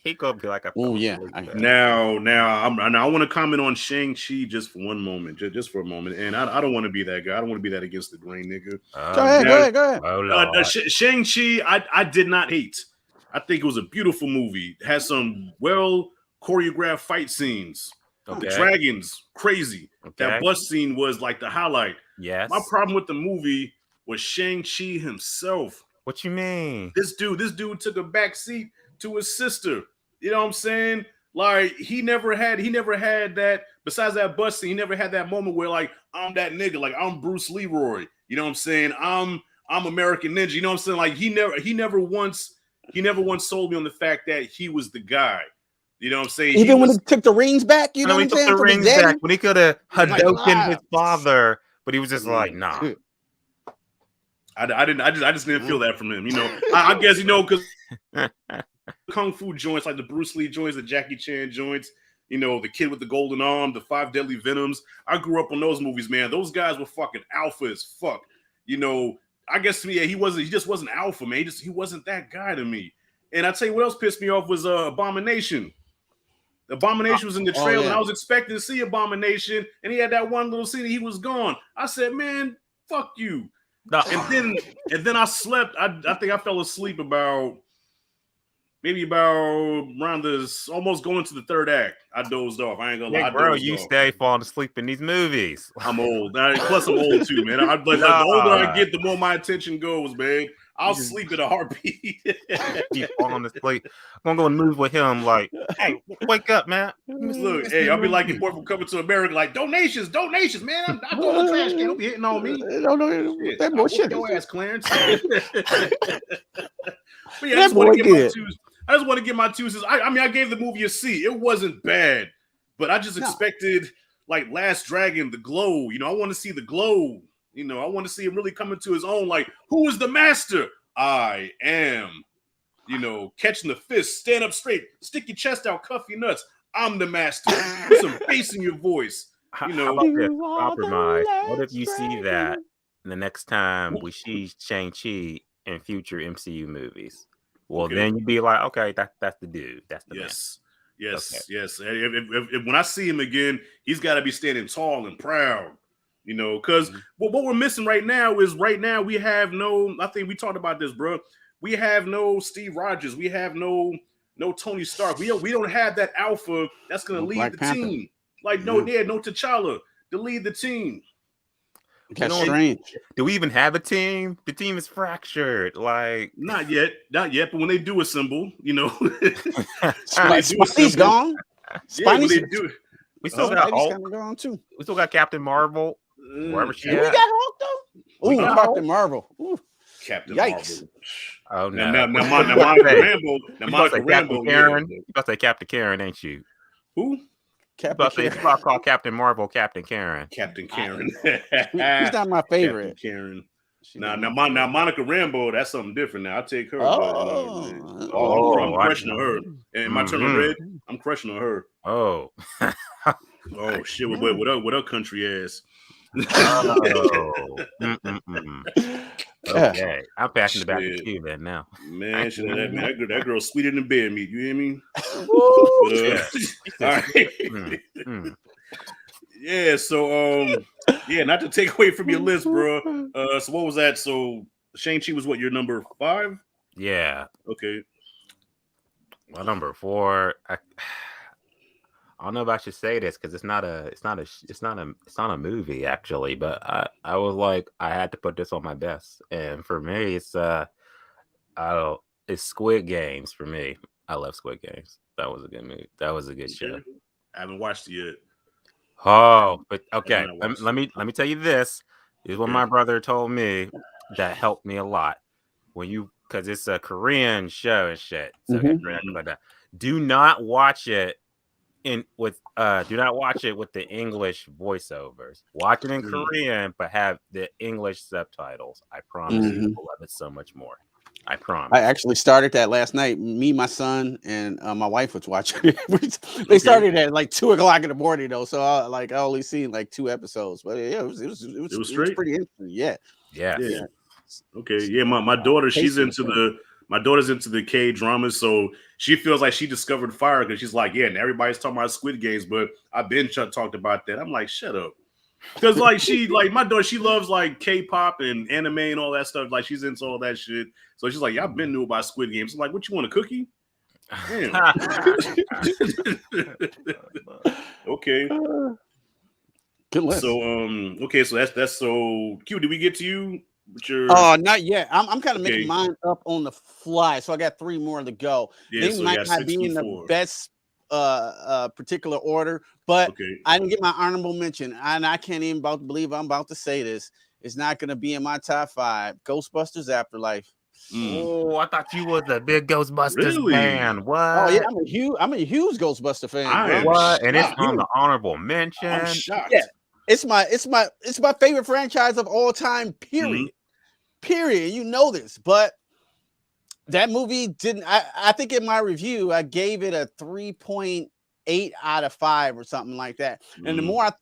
C: He gonna be like,
B: oh yeah.
A: Now I want to comment on Shang-Chi just for one moment, just for a moment, and I don't want to be that guy. I don't want to be that against the grain, nigga. Go ahead. Shang-Chi, I did not hate. I think it was a beautiful movie. It has some well choreographed fight scenes. Okay. The dragons, crazy. Okay. That bus scene was like the highlight.
C: Yes.
A: My problem with the movie was Shang-Chi himself.
C: What you mean?
A: This dude took a back seat to his sister. You know what I'm saying? Like, he never had that, besides that bus scene, he never had that moment where, like, I'm that nigga, like, I'm Bruce Leroy. You know what I'm saying? I'm American Ninja. You know what I'm saying? Like, he never once sold me on the fact that he was the guy. You know what I'm saying?
B: Even when he took the rings back, you know what I'm
C: he took
B: saying?
C: the
B: From his
C: rings
B: daddy?
C: back when he could have Hadouken his
B: wow.
C: father, but he was just like, nah.
A: I just didn't feel that from him. You know, I guess, you know, because kung fu joints like the Bruce Lee joints, the Jackie Chan joints, you know, the Kid with the Golden Arm, the Five Deadly Venoms. I grew up on those movies, man. Those guys were fucking alpha as fuck. You know, I guess to me, yeah, he just wasn't alpha, man. He wasn't that guy to me. And I tell you what else pissed me off was Abomination. Abomination was in the trailer, and I was expecting to see Abomination, and he had that one little scene, and he was gone. I said, man, fuck you.
C: No.
A: And then I slept. I think I fell asleep about around this, almost going to the third act. I dozed off. I ain't gonna lie.
C: Bro, you stay falling asleep in these movies.
A: I'm old. Plus, I'm old too, man. The older I get, the more my attention goes, man. I'll sleep in a heartbeat.
C: Keep falling asleep. I'm gonna move with him. Like, hey, wake up, man.
A: Look, hey, I'll be like your boy from Coming to America. Like, donations, man. I throw the trash can. Don't be hitting on me.
B: No, that boy shit.
A: Your ass, Clarence. But yeah, I just want to get my two cents. I mean, I gave the movie a C. It wasn't bad, but I just expected like Last Dragon, the glow. You know, I want to see the glow. You know, I want to see him really come into his own. Like, who is the master? I am. You know, catching the fist, stand up straight, stick your chest out, cuff your nuts. I'm the master. Put some bass in your voice. You know,
C: compromise. What if you see that the next time we see Shang-Chi in future MCU movies? Well, then you'd be like, okay, that's the dude. That's the man.
A: Yes. If when I see him again, he's got to be standing tall and proud. You know, because what we're missing right now we have no. I think we talked about this, bro. We have no Steve Rogers. We have no Tony Stark. We don't have that alpha that's going to lead the team. Like no T'Challa to lead the team.
B: That's strange.
C: Do we even have a team? The team is fractured. Like
A: not yet. But when they do assemble, you know,
B: Spidey's gone.
A: Spidey's they do it.
C: We still got Hulk.
B: Gone too.
C: We still got Captain Marvel. Wherever she
B: we got Hulk though. Ooh, Captain Marvel. Ooh.
A: Captain
B: Yikes.
A: Marvel.
C: Oh no!
A: Now Monica Rambeau.
C: Now Monica Rambeau. Karen. You about to say Captain Karen, ain't you?
A: Who?
C: Captain Karen. You about to call Captain Marvel Captain Karen.
A: Captain Karen.
B: He's not my favorite.
A: Captain Karen. Now Monica Rambeau, that's something different. Now I take her. I'm crushing on her. And my turn on red. I'm crushing on her.
C: Oh.
A: Oh shit! What her country ass?
C: Okay, I'm passing it back to you then. Now,
A: man, that girl's sweeter than bear meat. You hear me? All right. Yeah. So, not to take away from your list, bro. So what was that? So Shang-Chi was what, your number 5?
C: Yeah.
A: Okay.
C: Well, number 4. I don't know if I should say this because it's not a movie actually, but I was like, I had to put this on my best, and for me it's Squid Games. For me, I love Squid Games. That was a good movie. That was a good show.
A: I haven't watched it yet.
C: Oh, but okay. Let me tell you this. This is what my brother told me that helped me a lot. Because it's a Korean show and shit. So like that. Do not watch it with the English voiceovers. Watch it in Korean, but have the English subtitles. I promise you will love it so much more. I promise.
B: I actually started that last night. Me, my son, and my wife was watching it. They started at like 2:00 in the morning though, so I only seen like 2 episodes. But yeah, it was pretty interesting. Yeah.
A: Okay. Yeah, my daughter, my daughter's into the K dramas, so she feels like she discovered fire because she's like, and everybody's talking about Squid Games, but I've been talked about that. I'm like, shut up. Because my daughter, she loves like K-pop and anime and all that stuff. Like she's into all that shit. So she's like, I've been knew about Squid Games. I'm like, what you want, a cookie? Damn. Okay.
B: Good list.
A: So so that's so Q. Did we get to you?
B: Not yet. I'm kind of making mine up on the fly, so I got 3 more to go. They might not be in the best particular order, but I didn't get my honorable mention, and I can't even believe I'm about to say this. It's not going to be in my top 5. Ghostbusters Afterlife.
C: Oh, I thought you was a big Ghostbusters
A: Really?
C: fan. What?
B: Oh yeah, I'm a huge Ghostbuster fan,
A: I
B: bro.
A: am
C: What? And it's
A: shocked.
C: on the honorable
A: I'm
C: mention.
A: shocked.
B: Yeah, it's my favorite franchise of all time. Period. Period. You know this, but that movie didn't. I think in my review I gave it a 3.8 out of 5 or something like that. And the more I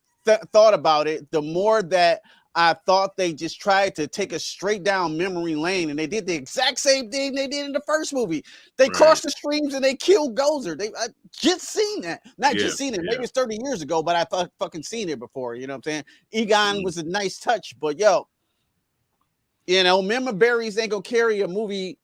B: thought about it, the more that I thought they just tried to take us straight down memory lane, and they did the exact same thing they did in the first movie. They crossed the streams and they killed Gozer. I just seen that, not just seen it. Maybe it's 30 years ago, but I fucking seen it before. You know what I'm saying? Egon was a nice touch, but yo, you know, member berries ain't gonna carry a movie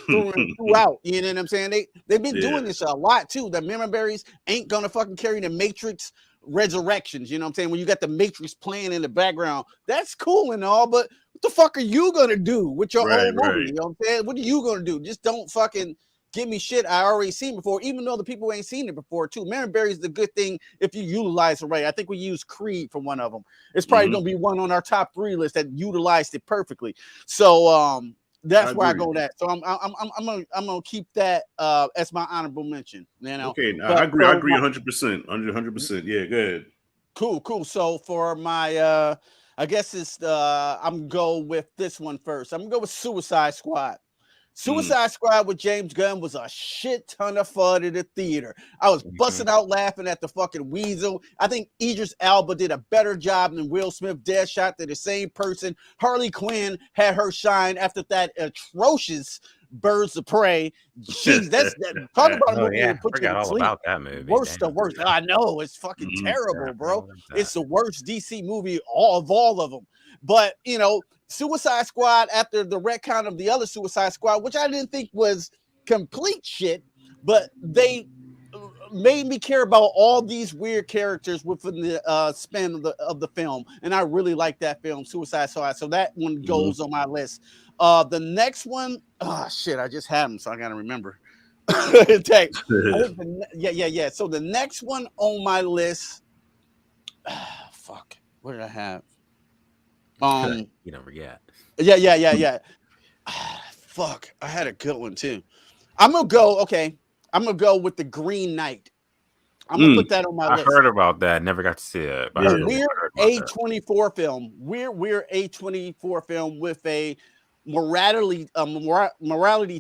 B: throughout. You know what I'm saying? They've been doing this a lot too. The member berries ain't gonna fucking carry the Matrix Resurrections. You know what I'm saying? When you got the Matrix playing in the background, that's cool and all, but what the fuck are you gonna do with your own movie? You know what I'm saying? What are you gonna do? Just don't fucking give me shit I already seen before, even though the people ain't seen it before too. Member berries is a good thing if you utilize it right. I think we used Creed for one of them. It's probably gonna be one on our top 3 list that utilized it perfectly. So that's where I go with that. So I'm gonna keep that as my honorable mention. You know.
A: Okay,
B: but
A: I agree. I agree 100%. 100%. Yeah, good.
B: Cool. So for my I guess it's I'm go with this one first. I'm gonna go with Suicide Squad. Suicide Squad with James Gunn was a shit ton of fun in the theater. I was busting out laughing at the fucking weasel. I think Idris Elba did a better job than Will Smith. Deadshot. They're the same person. Harley Quinn had her shine after that atrocious Birds of Prey. Jeez, that's talk about a movie that put you to sleep.
C: About that movie.
B: Worst. I know it's fucking terrible, bro. It's the worst DC movie of all of them. But you know, Suicide Squad, after the retcon of the other Suicide Squad, which I didn't think was complete shit, but they made me care about all these weird characters within the span of the film, and I really like that film, Suicide Squad. So that one goes on my list. The next one, shit, I just had them, so I gotta remember. So the next one on my list, fuck, what did I have?
C: You don't forget.
B: Yeah. Fuck, I had a good one too. I'm gonna go with the Green Knight. I'm gonna put that on my list.
C: I heard about that. Never got to see it.
B: We're A24 film. We're A24 film with a morality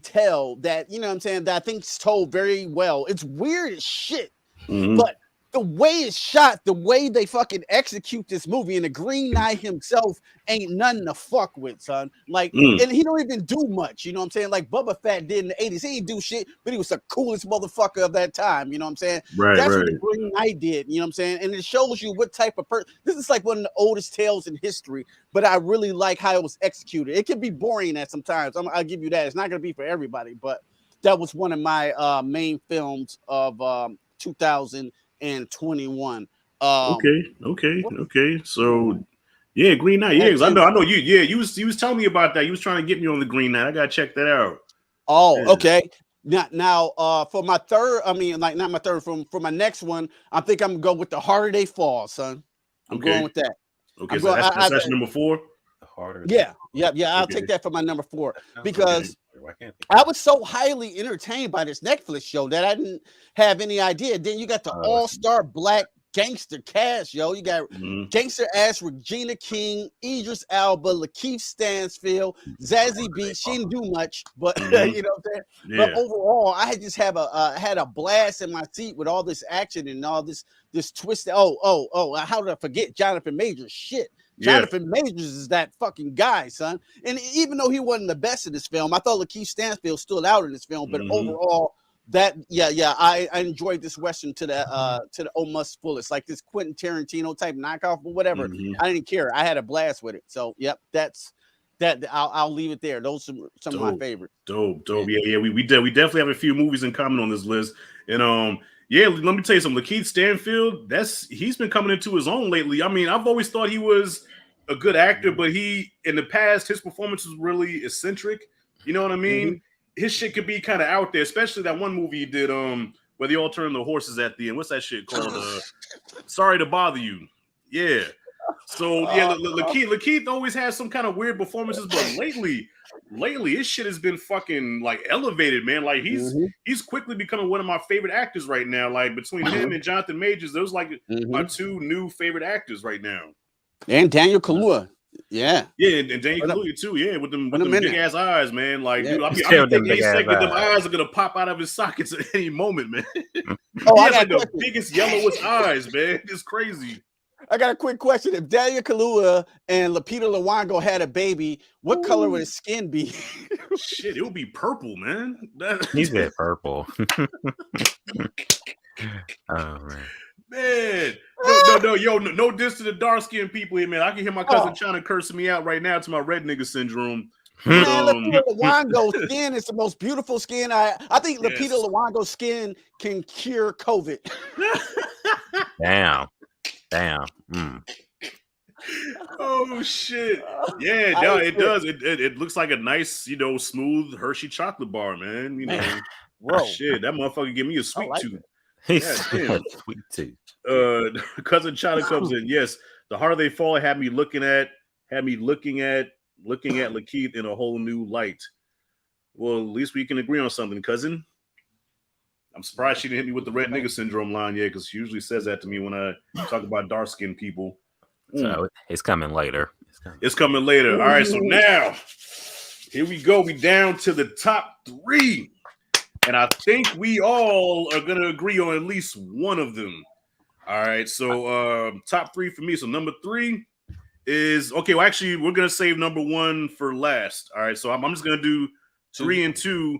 B: tale that, you know what I'm saying, that I think's told very well. It's weird as shit, but the way it's shot, the way they fucking execute this movie, and the Green Knight himself ain't nothing to fuck with, son. Like, and he don't even do much, you know what I'm saying? Like Boba Fett did in the 80s. He didn't do shit, but he was the coolest motherfucker of that time, you know what I'm saying? That's what the Green Knight did, you know what I'm saying? And it shows you what type of person. This is like one of the oldest tales in history, but I really like how it was executed. It can be boring at sometimes. I'll give you that. It's not going to be for everybody, but that was one of my main films of 2021.
A: Okay. So yeah, Green Knight. Yeah, I know you. Yeah, you was telling me about that. You was trying to get me on the Green Knight. I gotta check that out.
B: Okay. Now, for my third, not my third. For my next one, I think I'm gonna go with The Harder They Fall, son. I'm going with that.
A: Okay, so that's number 4.
B: Yeah. I'll take that for my number 4 because I was so highly entertained by this Netflix show that I didn't have any idea. Then you got the all-star black gangster cast, yo. You got gangster ass Regina King, Idris Elba, Lakeith Stanfield, Zazie Beetz. She didn't do much, but you know what I'm saying. Yeah. But overall, I just had a blast in my seat with all this action and all this twist. How did I forget Jonathan Majors? Shit. Jonathan Majors is that fucking guy, son. And even though he wasn't the best in this film, I thought Lakeith Stanfield stood out in this film. But overall, I enjoyed this Western to the almost fullest, like this Quentin Tarantino type knockoff or whatever. I didn't care. I had a blast with it. So that's that. I'll leave it there. Those are some of my favorites.
A: Dope. Yeah. We definitely have a few movies in common on this list. And yeah, let me tell you something. Lakeith Stanfield, he's been coming into his own lately. I mean, I've always thought he was a good actor, but in the past, his performance was really eccentric. You know what I mean? His shit could be kind of out there, especially that one movie he did, where they all turn the horses at the end. What's that shit called? Sorry to Bother You. Yeah. So yeah, Lakeith always has some kind of weird performances, but lately his shit has been fucking like elevated, man. Like he's quickly becoming one of my favorite actors right now. Like between him and Jonathan Majors, those like are two new favorite actors right now.
B: And Daniel Kaluuya. Yeah,
A: and Daniel Kaluuya too. Yeah, with them big ass eyes, man. Like, dude, I'm thinking he's saying that them eyes are gonna pop out of his sockets at any moment, man. He has like the biggest yellowest eyes, man. It's crazy.
B: I got a quick question. If Daniel Kaluuya and Lupita Nyong'o had a baby, what color would his skin be?
A: Shit, it would be purple, man.
C: He's been purple. Oh man.
A: Man, no diss to the dark skinned people here, man. I can hear my cousin China cursing me out right now to my red nigga syndrome.
B: Man, Lupita Nyong'o's skin is the most beautiful skin. I think Lupita Nyong'o's skin can cure COVID.
C: Damn.
A: Oh shit. Yeah, no, it does. It looks like a nice, smooth Hershey chocolate bar, man. Shit, that motherfucker give me a sweet tooth.
C: Sweet tooth.
A: Cousin China comes in. Yes, the harder they fall had me looking at Lakeith in a whole new light. Well, at least we can agree on something, cousin. I'm surprised she didn't hit me with the red nigga syndrome line yet, because she usually says that to me when I talk about dark skinned people.
C: So it's coming later.
A: It's coming later. All right, so now here we go. We down to the top 3. And I think we all are going to agree on at least one of them. All right. So top 3 for me. So number 3 is okay. Well, actually, we're going to save number 1 for last. All right. So I'm just going to do 3 and 2,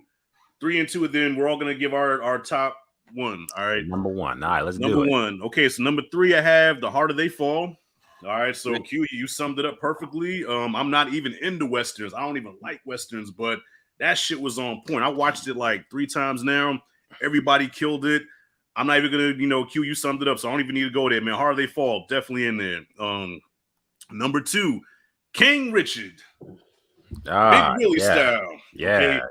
A: and then we're all going to give our top 1. All right.
C: Number 1. All right. Let's do it.
A: Number 1. Okay. So number 3, I have The Harder They Fall. All right. So Q, you summed it up perfectly. I'm not even into Westerns. I don't even like Westerns, but that shit was on point. I watched it like 3 times now. Everybody killed it. I'm not even gonna, Q, you summed it up, so I don't even need to go there, man. Harder They Fall, definitely in there. Number 2, King Richard, Big Willie style.
C: Yeah.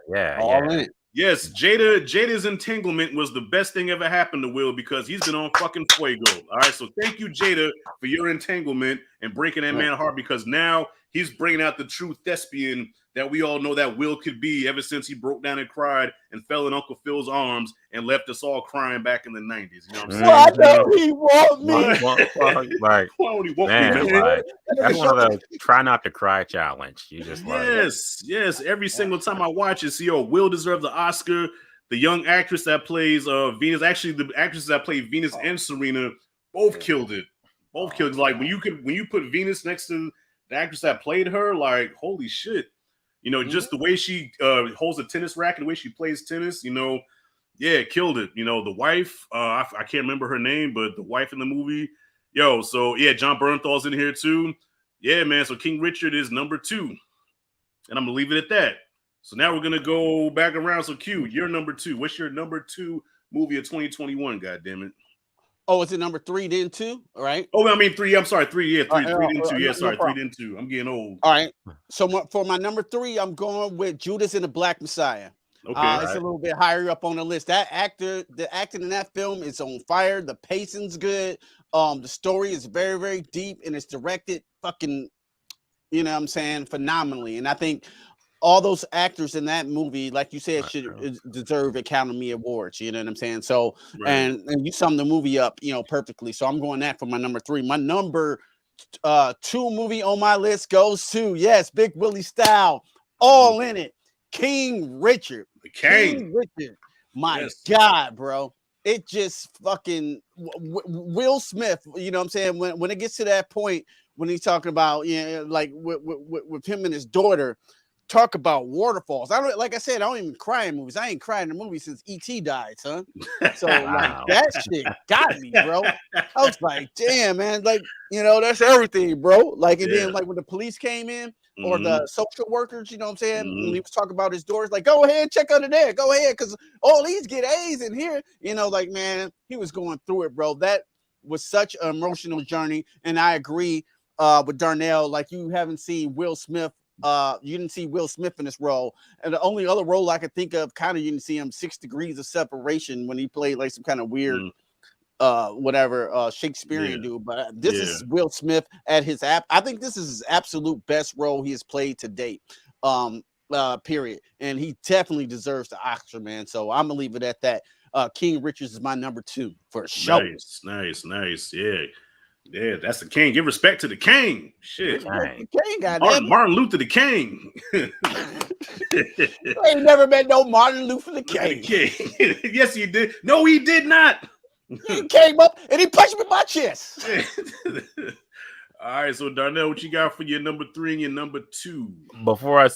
B: All in it.
A: Yes, Jada's entanglement was the best thing ever happened to Will, because he's been on fucking Fuego. All right, so thank you, Jada, for your entanglement and breaking that man's heart, because now he's bringing out the true thespian that we all know that Will could be ever since he broke down and cried and fell in Uncle Phil's arms and left us all crying back in the 90s. You know what I'm saying?
B: Why don't he want me?
C: Like,
A: why don't he want
C: man,
A: me, man?
C: like, that's one of those try not to cry challenge. You just
A: yes. Every single time I watch it, see, Will deserved the Oscar. The young actress that plays Venus, actually the actresses that play Venus and Serena, both killed it. Like when you put Venus next to the actress that played her, like, holy shit. Just the way she holds a tennis racket, the way she plays tennis, killed it. The wife, I can't remember her name, but the wife in the movie, so yeah, John Bernthal's in here too. Yeah, man. So King Richard is number 2, and I'm gonna leave it at that. So now we're gonna go back around. So Q, you're number 2. What's your number 2 movie of 2021? God damn it.
B: Oh, is it number 3 then 2? All right.
A: Oh, I mean 3. I'm sorry, 3. Yeah, 3 then 2. Yeah, sorry, 3 then 2. I'm getting old.
B: All right. So for my number 3, I'm going with Judas and the Black Messiah.
A: Okay,
B: it's a little bit higher up on the list. The acting in that film is on fire. The pacing's good. The story is very, very deep, and it's directed fucking, phenomenally. And I think all those actors in that movie, like you said, should deserve Academy Awards. You know what I'm saying? So, and you summed the movie up, perfectly. So I'm going that for my number 3. My number 2 movie on my list goes to, Big Willie style, all in it, King Richard. King Richard. My God, bro. It just fucking Will Smith. You know what I'm saying? When it gets to that point, when he's talking about, like with him and his daughter. Talk about waterfalls. I don't even cry in movies. I ain't cried in a movie since E.T. died, son. So like that shit got me, bro. I was like, damn, man, like, that's everything, bro. Like, and then like when the police came in or the social workers, you know what I'm saying? When he was talking about his doors, like, go ahead, check under there, go ahead, because all these get A's in here. Like, man, he was going through it, bro. That was such an emotional journey. And I agree with Darnell, like, you haven't seen Will Smith. You didn't see Will Smith in this role, and the only other role I could think of, kind of, you didn't see him 6 Degrees of Separation when he played like some kind of weird whatever Shakespearean
A: Yeah.
B: dude, but this
A: Yeah.
B: is Will Smith at his I think this is his absolute best role he has played to date. Period. And he definitely deserves the Oscar, man. So I'm gonna leave it at that. King Richards is my number 2 for sure.
A: Nice. Yeah, that's the king. Give respect to the king. Shit.
C: Dang.
A: Martin Luther the King.
B: I ain't never met no Martin Luther the King.
A: Yes, he did. No, he did not.
B: He came up and he punched me in my chest.
A: All right, so Darnell, what you got for your number 3 and your number 2?
C: Before I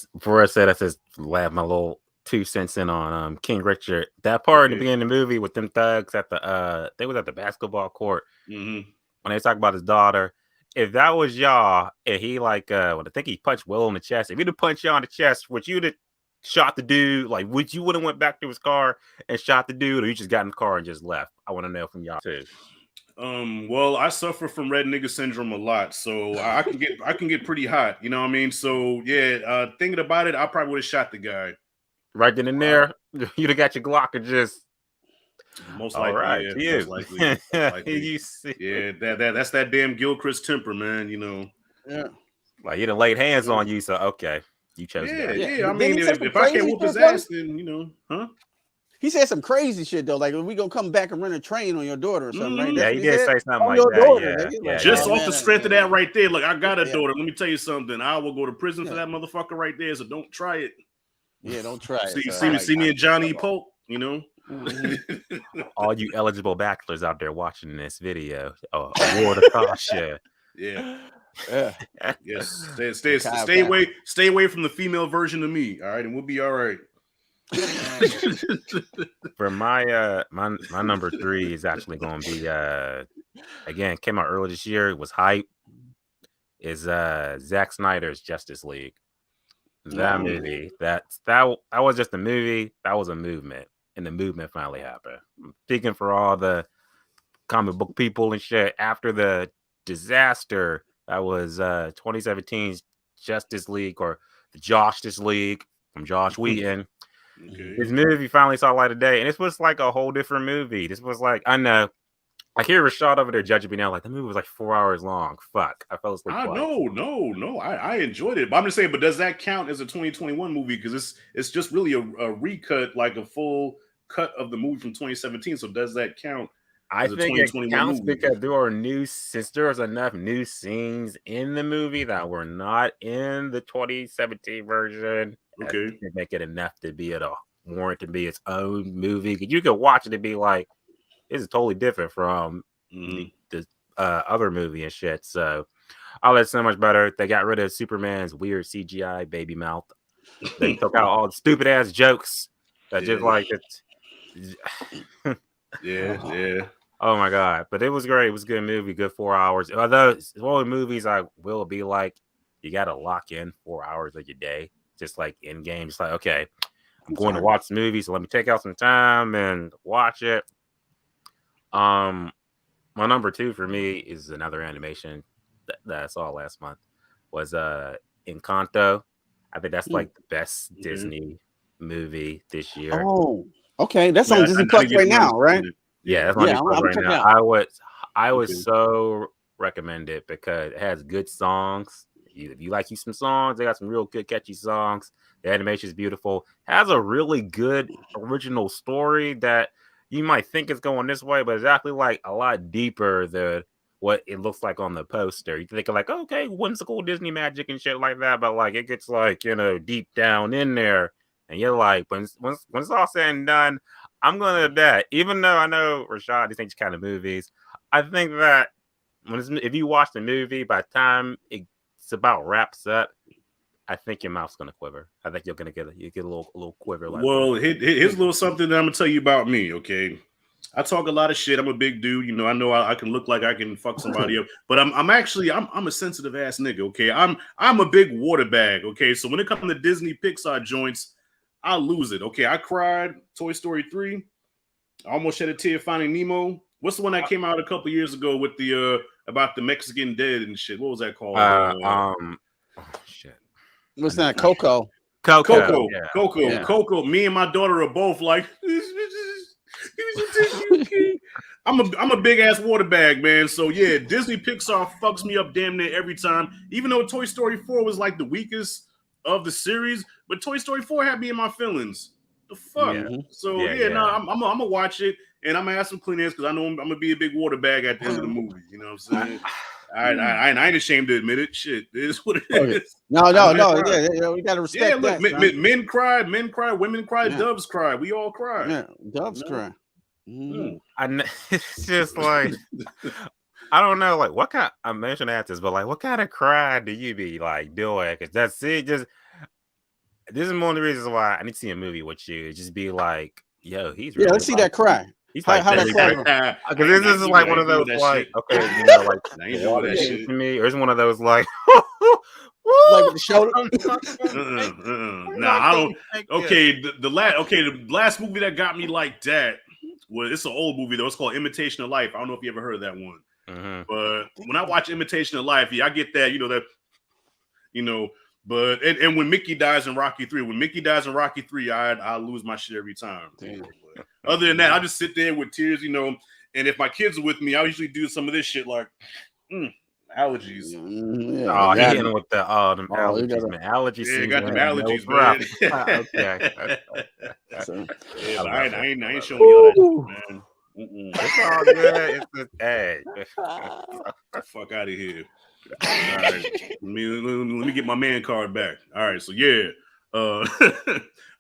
C: said, I just laughed my little 2 cents in on King Richard. That part in the beginning of the movie with them thugs at the they was at the basketball court when they talk about his daughter. If that was y'all, and he like I think he punched Will in the chest. If he'd have punched y'all in the chest, would you have shot the dude? Like, would you would have went back to his car and shot the dude, or you just got in the car and just left? I want to know from y'all too.
A: Well, I suffer from red nigga syndrome a lot, so I can get pretty hot. You know what I mean? So yeah, thinking about it, I probably would have shot the guy
C: right then and there. You'd have got your Glock and just
A: most likely.
C: Right,
A: yeah, most likely.
C: You see,
A: yeah, that's that damn Gilchrist temper, man. You know,
B: Yeah.
C: like he done laid hands on you, so okay, you chose that.
A: Yeah. I
B: Didn't
A: mean,
B: he say
A: if
B: some
A: I can't
B: crazy
A: whoop his
B: shit, though?
A: ass, then you know, huh?
B: He said some crazy shit though, like we gonna come back and run a train on your daughter or something, right?
C: Yeah,
B: That's
C: he
B: what
C: did
B: said?
C: say something
B: On
C: like
B: your
C: that.
B: daughter,
C: Yeah,
B: nigga.
C: yeah,
B: Like,
A: Just
B: oh,
A: off
B: man,
A: the strength of that right there, like I got a
B: Yeah.
A: daughter. Let me tell you something. I will go to prison for that motherfucker right there. So don't try it.
B: Yeah, don't try it.
A: See,
B: So,
A: see me and Johnny Polk. You know.
C: All you eligible bachelors out there watching this video, award of caution.
A: Yeah.
B: Yeah.
A: Yes. Stay away from the female version of me. All right, and we'll be all right.
C: For my my number 3 is actually going to be again, came out earlier this year. It was hype. Is Zack Snyder's Justice League. That movie, that was just a movie. That was a movement, and the movement finally happened. I'm thinking for all the comic book people and shit after the disaster that was 2017's Justice League or the Justice League from Josh Whedon.
A: Okay.
C: His movie finally saw light of day, and this was like a whole different movie. This was like, I know, I hear Rashad over there judging me now, like the movie was like 4 hours long. Fuck, I fell asleep.
A: No. I enjoyed it, but I'm just saying. But does that count as a 2021 movie? Because it's just really a recut, like a full cut of the movie from 2017. So does that count?
C: I think it counts because there are there's enough new scenes in the movie that were not in the 2017 version.
A: Okay,
C: to make it enough to be able to warrant to be its own movie. You could watch it and be like, this is totally different from the other movie and shit. So, it's so much better. They got rid of Superman's weird CGI baby mouth. They took out all the stupid ass jokes that just like it's.
A: Yeah.
C: Oh my god! But it was great. It was a good movie. Good 4 hours. Although it's one of the movies I will be like, you got to lock in 4 hours of your day, just like in game. Just like, okay, I'm going to watch the movie, so let me take out some time and watch it. My number 2 for me is another animation that I saw last month. Was Encanto. I think that's like the best Disney movie this year.
B: Oh, okay. That's on Disney Plus right now, right?
C: Yeah, that's on Disney Plus right now. I would so recommend it because it has good songs. If you like some songs, they got some real good catchy songs. The animation is beautiful. Has a really good original story that you might think is going this way, but it's actually like a lot deeper than what it looks like on the poster. You think of like, okay, whimsical Disney magic and shit like that, but like it gets like, deep down in there, and you're like, when it's all said and done, I'm gonna bet, even though I know Rashad thinks kind of movies, I think that if you watch the movie, by the time it's about wraps up, I think your mouth's gonna quiver. I think you're gonna get a little quiver. Like,
A: well, here's a little something that I'm gonna tell you about me. Okay, I talk a lot of shit. I'm a big dude. I know I can look like I can fuck somebody up, but I'm actually a sensitive ass nigga. Okay, I'm a big water bag. Okay, so when it comes to Disney Pixar joints, I lose it. Okay, I cried. Toy Story 3. I almost shed a tear finding Nemo. What's the one that came out a couple years ago with the about the Mexican dead and shit? What was that called?
C: Shit.
B: What's that? Coco.
C: Coco.
A: Yeah. Coco. Me and my daughter are both like, I'm a big ass water bag, man. So yeah, Disney Pixar fucks me up damn near every time. Even though Toy Story 4 was like the weakest of the series, but Toy Story 4 had me in my feelings. The fuck.
C: Yeah.
A: So no, I'm gonna watch it and I'm gonna have some clean hands because I know I'm gonna be a big water bag at the end of the movie. You know what I'm saying? I ain't ashamed to admit it. Shit, it is what it is.
B: No. Yeah, we gotta respect.
A: Yeah, look,
B: that,
A: men cry, women cry, doves cry. We all cry.
B: Yeah, doves cry.
C: It's just like I don't know, like what kind. I mentioned this, but like, what kind of cry do you be like doing? Because that's it. Just this is one of the reasons why I need to see a movie with you. Just be like, yo, he's really
B: let's see that cry.
C: He's like,
B: how that cry?
C: Because this is like one of those like, okay, you know, like that shit to me, or it's one of those like.
B: Like with the shoulder.
A: Nah, I don't. Okay, the last movie that got me like that was it's an old movie though. It's called Imitation of Life. I don't know if you ever heard of that one. But when I watch Imitation of Life, I get that, But and when Mickey dies in Rocky 3, I lose my shit every time. Other than that, I just sit there with tears, and if my kids are with me, I usually do some of this shit like allergies.
C: Yeah, he hitting with the them allergies, man. Allergies.
A: Yeah, got them allergies, man.
C: Okay.
A: I ain't showing you all that, man.
C: It's all good. It's just, hey.
A: Fuck out of here. All right. Let me get my man card back. All right, so yeah. All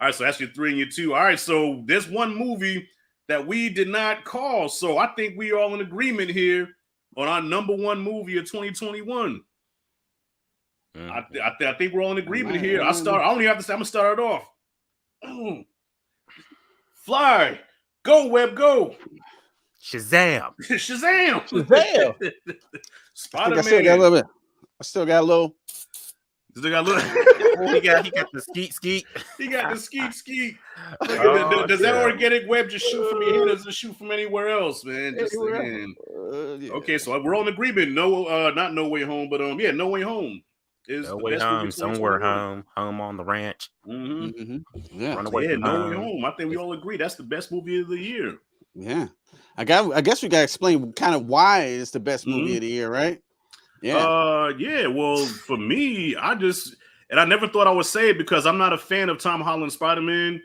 A: right, so that's your 3 and your 2. All right, so there's one movie that we did not call. So I think we are all in agreement here on our number 1 movie of 2021. I think we're all in agreement here. I don't even have to say. I'm gonna start it off. Fly, go Web, go.
C: Shazam.
A: Spider-Man.
B: I still got a little.
A: He got the
C: skeet.
A: He got the skeet. Does that organic web just shoot from your head? Or does it shoot from anywhere else, man? Okay, so we're all in agreement. No, not No Way Home, but No Way Home is
C: No Way Home, Somewhere Home, Home on the Ranch.
B: Yeah,
C: Run Away from
A: No Way Home. I think we all agree that's the best movie of the year.
B: Yeah, I guess we got to explain kind of why it's the best movie of the year, right?
A: Yeah. Well, for me, I never thought I would say it because I'm not a fan of Tom Holland's Spider-Man.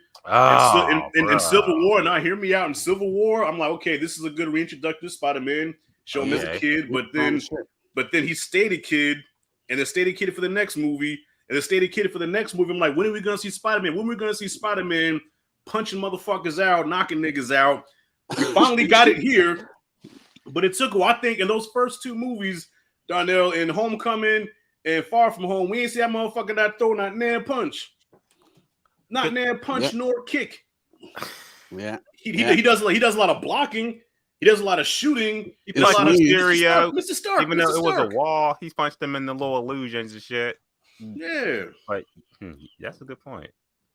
A: In Civil War, now hear me out. In Civil War, I'm like, okay, this is a good reintroduction to Spider-Man. Show him as a kid, but then he stayed a kid, and then stayed a kid for the next movie, and then stayed a kid for the next movie. I'm like, when are we gonna see Spider-Man? When are we gonna see Spider-Man punching motherfuckers out, knocking niggas out? We finally got it here, but it took. Well, I think in those first 2 movies, Darnell, in Homecoming and Far From Home, we ain't see that motherfucker not throw not nan punch, nor kick.
B: Yeah,
A: he does a lot of blocking. He does a lot of shooting. He does a lot of
C: Mysterio.
A: Mr. Stark.
C: Even though it was a wall, he punched them in the little illusions and shit.
A: Yeah,
C: like that's a good point.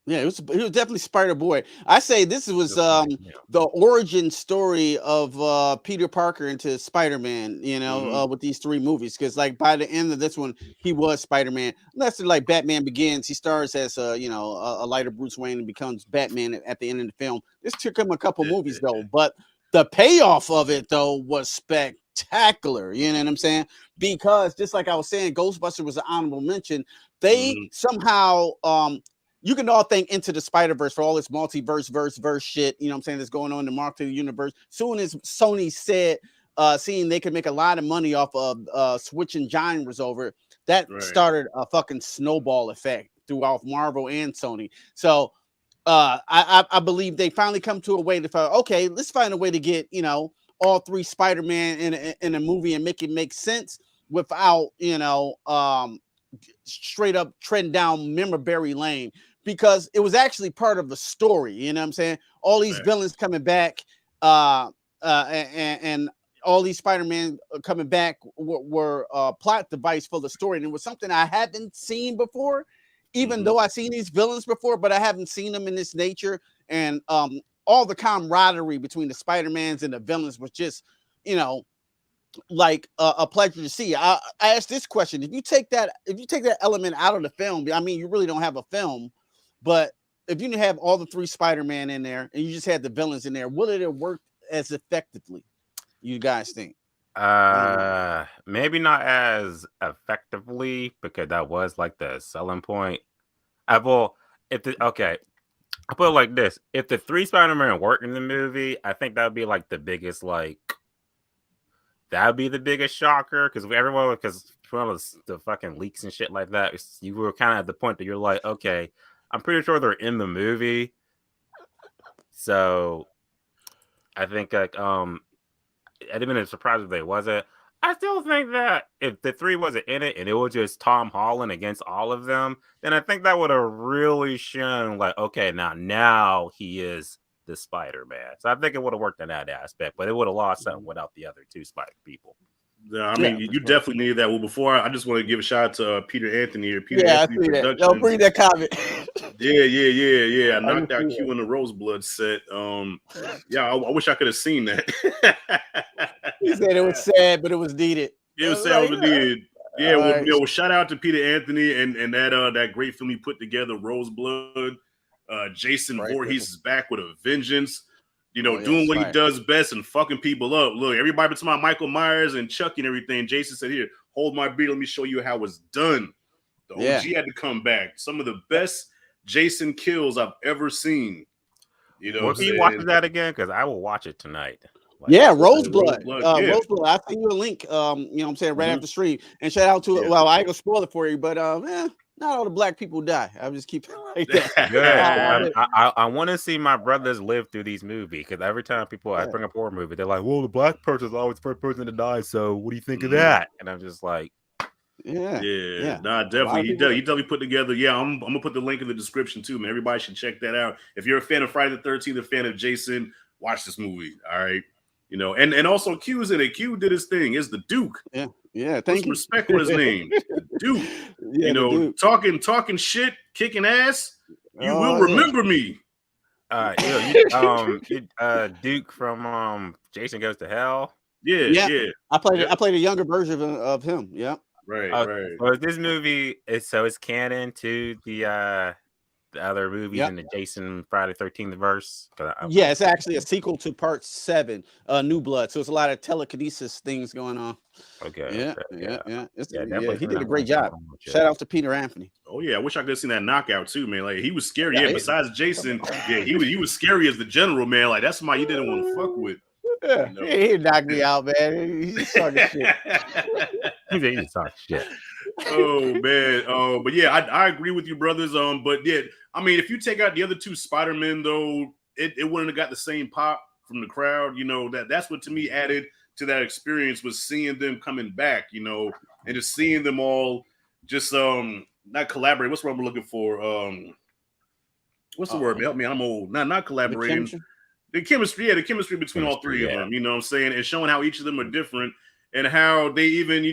B: Yeah, he was definitely Spider Boy. I say this was the origin story of Peter Parker into Spider-Man, with these 3 movies. Because like by the end of this one, he was Spider-Man. Unless like Batman Begins, he stars as a lighter Bruce Wayne and becomes Batman at the end of the film. This took him a couple movies though, but the payoff of it though was spectacular. You know what I'm saying? Because just like I was saying, Ghostbusters was an honorable mention. They somehow you can all think Into the Spider-Verse for all this multiverse shit, you know what I'm saying, that's going on in the Marvel universe. Soon as Sony said, seeing they could make a lot of money off of switching genres over, that started a fucking snowball effect throughout Marvel and Sony. So I believe they finally come to a way to find, okay, let's find a way to get, all 3 Spider-Man in a movie and make it make sense without, straight up treading down memory lane, because it was actually part of the story. You know what I'm saying? All these villains coming back, and all these Spider-Man coming back were plot device for the story. And it was something I hadn't seen before, even though I've seen these villains before, but I haven't seen them in this nature. And all the camaraderie between the Spider-Mans and the villains was just, like a pleasure to see. I asked this question: if you take that element out of the film, I mean, you really don't have a film. But if you have all the 3 Spider-Man in there and you just had the villains in there, would it have worked as effectively? You guys think? I
C: Maybe not as effectively because that was like the selling point. Well, okay, I put it like this: if the 3 Spider-Man worked in the movie, I think that would be like the biggest that would be the biggest shocker because one of the fucking leaks and shit like that, you were kind of at the point that you're like, okay, I'm pretty sure they're in the movie, so I think like I'd have been surprised if they wasn't. I still think that if the 3 wasn't in it and it was just Tom Holland against all of them, then I think that would have really shown like, okay, now he is the Spider-Man. So I think it would have worked in that aspect, but it would have lost something without the other 2 Spider people.
A: Yeah, I mean, you definitely needed that. Well, before I just want to give a shout out to Peter Anthony here. Peter
B: yeah,
A: Anthony
B: I see that. Don't bring that comment.
A: Yeah. I knocked out Q in the Roseblood set. Yeah, I wish I could have seen that.
B: He said it was sad, but it was needed.
A: It was sad, but needed. Yeah, well, shout out to Peter Anthony and that great film he put together, Roseblood. Jason Voorhees is back with a vengeance. Doing what he does best and fucking people up. Look, everybody between my Michael Myers and Chucky and everything. Jason said, "Here, hold my beer. Let me show you how it's done." The OG had to come back. Some of the best Jason kills I've ever seen.
C: Will he watch that again? Because I will watch it tonight.
B: Roseblood. Roseblood. I'll send you a link. You know what I'm saying, right after stream. And shout out to well, I ain't gonna spoil it for you, but not all the black people die. I'll just keep it like that.
C: Good. I want to see my brothers live through these movies because every time I bring up a horror movie, they're like, "Well, the black person is always the first person to die. So, what do you think of that?" And I'm just like,
A: "Yeah, nah, definitely. He definitely put together. Yeah, I'm gonna put the link in the description too, man. Everybody should check that out. If you're a fan of Friday the 13th, a fan of Jason, watch this movie. All right." And also Q's in it. Q did his thing. Is the Duke.
B: Yeah. Thank you.
A: Respect for his name. The Duke. Duke. Talking shit, kicking ass. You will remember me.
C: Duke from Jason Goes to Hell.
A: Yeah.
B: I played a younger version of him. Yeah.
A: Right.
C: Well, this movie it's canon to the other movies in the Jason Friday 13th verse.
B: It's actually a sequel to part 7, New Blood. So it's a lot of telekinesis things going on.
C: Okay.
B: Yeah. He did a great job. Shout out to Peter Anthony.
A: Oh yeah, I wish I could have seen that knockout too, man. Like he was scary. Yeah, besides Jason, he was scary as the general, man. Like that's somebody you didn't want to fuck with.
B: He knocked me out, man. He's talking shit.
C: He's talking shit.
A: Oh man. But yeah, I agree with you, brothers. But yeah, I mean, if you take out the other 2 Spider-Men, though, it wouldn't have got the same pop from the crowd. That's what to me added to that experience was seeing them coming back, and just seeing them all just not collaborate. What's the word I'm looking for? What's the word? Help me, I'm old. Not collaborating. The chemistry between all 3 of them, you know what I'm saying? And showing how each of them are different and how they even,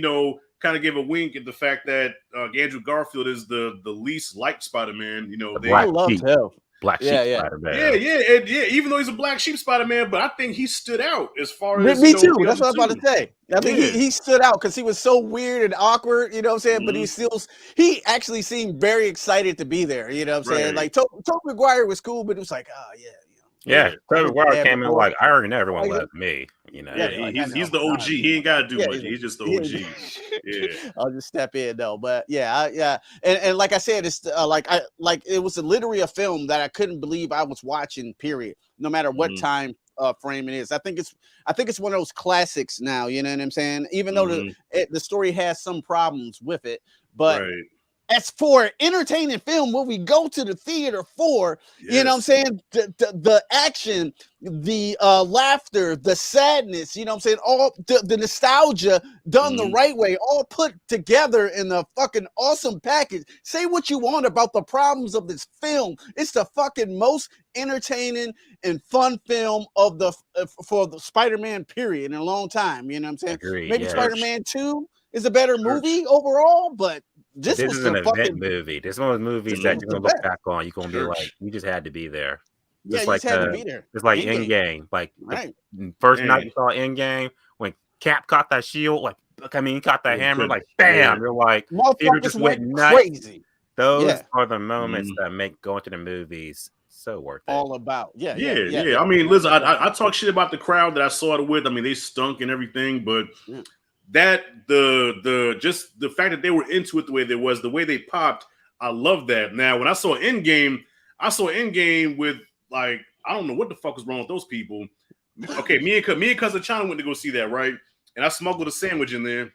A: kind of give a wink at the fact that Andrew Garfield is the least liked Spider-Man.
B: I loved him.
C: Black sheep Spider-Man.
A: Yeah. Even though he's a black sheep Spider-Man, but I think he stood out as far as
B: me too. That's what I was about to say. I think he stood out because he was so weird and awkward, you know what I'm saying? Mm-hmm. But he actually seemed very excited to be there, you know what I'm saying? Like Tobey Maguire was cool, but it was like,
C: Tobey Maguire came in like, I already know everyone loves me.
A: He's the OG. He ain't got to do much. He's just the OG. Yeah,
B: I'll just step in though. But and like I said, it's it was literally a film that I couldn't believe I was watching. Period. No matter what time frame it is, I think it's one of those classics now. You know what I'm saying? Even though the story has some problems with it, but. Right. As for entertaining film, what we go to the theater for, you know what I'm saying? The action, the laughter, the sadness, you know what I'm saying? All the nostalgia done the right way, all put together in a fucking awesome package. Say what you want about the problems of this film. It's the fucking most entertaining and fun film of for the Spider-Man period in a long time. You know what I'm saying?
C: Agreed,
B: maybe Spider-Man 2 is a better movie overall, but this was
C: an event movie. This one was movies that you're gonna look back on. You're gonna be like, you just had to be there. Just like had to be there. Just like Endgame. Like first night you saw Endgame when Cap caught that shield, he caught that hammer, like bam. You're like, theater just went nuts.
B: Crazy.
C: Those are the moments that make going to the movies So worth it.
B: all about.
A: Yeah. I mean, listen, I talk shit about the crowd that I saw it with. I mean, they stunk and everything, but that just the fact that they were into it the way they was, the way they popped, I love that. Now, when I saw Endgame with like, I don't know what the fuck was wrong with those people. Okay, me and cousin China went to go see that, right? And I smuggled a sandwich in there.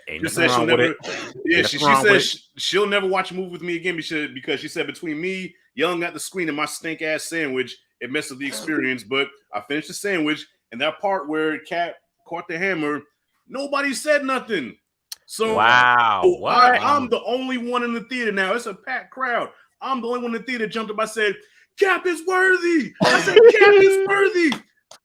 C: Ain't
A: She said
C: nothing
A: she'll
C: wrong with
A: never.
C: it.
A: Yeah, she said
C: with
A: she'll never watch a movie with me again because she said between me yelling at the screen and my stink ass sandwich, it messed up the experience. But I finished the sandwich, and that part where Cat caught the hammer, nobody said nothing. So
C: wow,
A: I'm the only one in the theater now. It's a packed crowd. I'm the only one in the theater. Jumped up. I said, "Cap is worthy." I said, "Cap is worthy."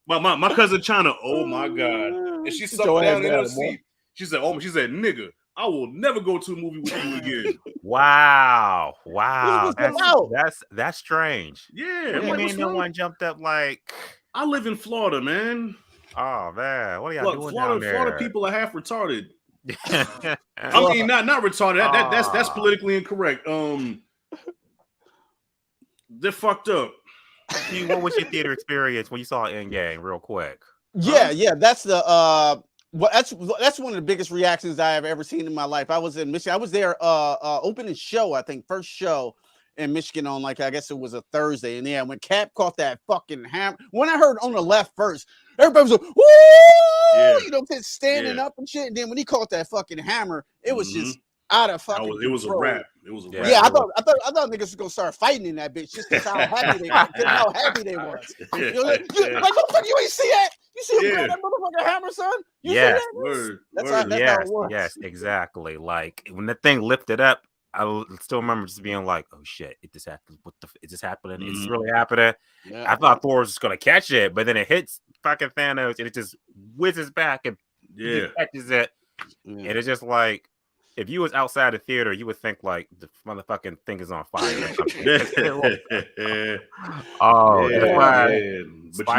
A: My cousin China. Oh my god! And she sucked down in her seat. She said, "Oh, she said, nigga, I will never go to a movie with you again."
C: Wow. That's strange.
A: Yeah,
C: What do you mean no one jumped up? Like,
A: I live in Florida, man.
C: Oh man, what are y'all doing down there?
A: Florida people are half retarded. I mean, not retarded. That's politically incorrect. They're fucked up.
C: What was your theater experience when you saw Endgame? Real quick.
B: Yeah. That's the well, that's one of the biggest reactions I have ever seen in my life. I was in Michigan. I was there opening show, I think, first show in Michigan on, like, I guess it was a Thursday. And yeah, when Cap caught that fucking hammer, when I heard on the left first, everybody was like, woo!
A: Yeah.
B: You know, standing up and shit. And then when he caught that fucking hammer, it was just out of fucking
A: it was a
B: control.
A: wrap. It was a wrap.
B: Yeah, I thought niggas was gonna start fighting in that bitch just because how happy they was. How happy they was. You know, like, motherfucker, you ain't see that? You see him grab that motherfucking hammer, son? You see that? That's how it works.
C: Yes, exactly. Like when the thing lifted up, I still remember just being like, "Oh shit, it just happened. Is this happening? Is this really happening?"
B: Yeah.
C: I thought Thor was just gonna catch it, but then it hits fucking Thanos and it just whizzes back and catches it, and it's just like, if you was outside the theater, you would think like the motherfucking thing is on fire or something.
A: But you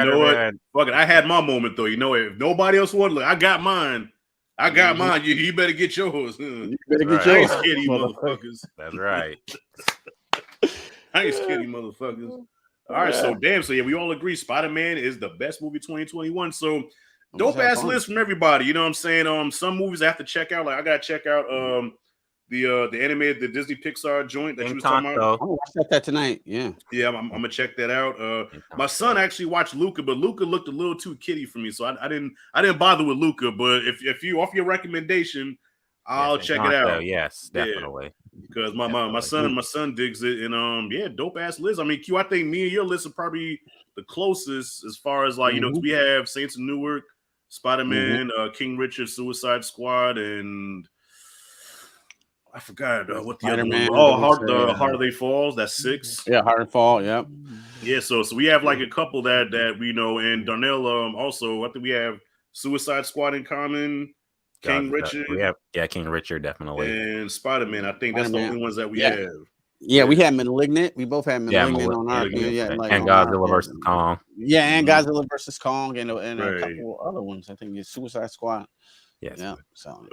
A: know what? Fuck it, I had my moment though. You know, if nobody else wanted, I got mine. I got mine. You better get yours.
B: You better get yours.
A: I ain't scared of you motherfuckers.
C: That's right.
A: I ain't scared of you motherfuckers. All right, so yeah, we all agree Spider-Man is the best movie 2021. So dope ass list from everybody. You know what I'm saying? Some movies I have to check out. Like I gotta check out the animated, the Disney Pixar joint that you was talking about.
B: I'm gonna watch that tonight. Yeah,
A: I'm gonna check that out. My son actually watched Luca, but Luca looked a little too kiddie for me, so I didn't bother with Luca. But if you offer your recommendation, I'll check it out.
C: Yes, definitely.
A: Because my son digs it, and dope ass list. I mean, Q, I think me and your list are probably the closest as far as like, you know, 'cause we have Saints of Newark, Spider-Man, King Richard, Suicide Squad, and I forgot what the other one. Oh, Holiday Falls. That's 6.
B: Yeah, Hard Fall. Yep.
A: Yeah, so we have like a couple that we know, and Darnell also. I think we have Suicide Squad in common, King Richard.
C: King Richard definitely,
A: and Spider-Man. I think that's the only ones that we have.
B: Yeah, we had Malignant. We both had Malignant on our thing. Yeah, like,
C: and Godzilla versus Kong.
B: Yeah, and Godzilla versus Kong, and a couple other ones. I think it's Suicide Squad.
C: Yes.
B: Yeah. So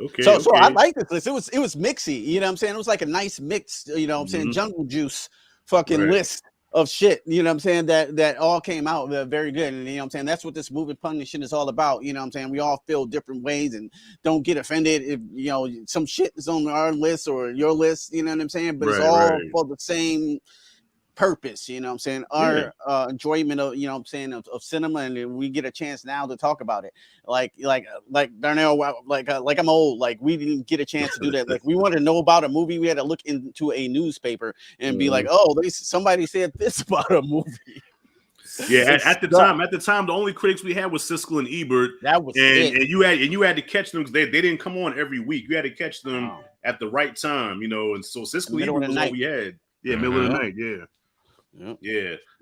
B: I like this list. It was mixy. You know what I'm saying? It was like a nice mix. You know what I'm saying? Jungle Juice fucking list of shit. You know what I'm saying? That all came out very good. And you know what I'm saying? That's what this movie punishing is all about. You know what I'm saying? We all feel different ways and don't get offended if, you know, some shit is on our list or your list. You know what I'm saying? But it's all for the same purpose. You know what I'm saying? Our enjoyment of, you know what I'm saying, of cinema, and we get a chance now to talk about it. Like Darnell, like I'm old. Like we didn't get a chance to do that. Like we wanted to know about a movie, we had to look into a newspaper and be like, oh, somebody said this about a movie.
A: Yeah, at the time, the only critics we had was Siskel and Ebert.
B: That was
A: and you had to catch them because they didn't come on every week. You had to catch them at the right time, you know. And so Siskel and Ebert was all we had. Yeah, middle of the night. Yeah.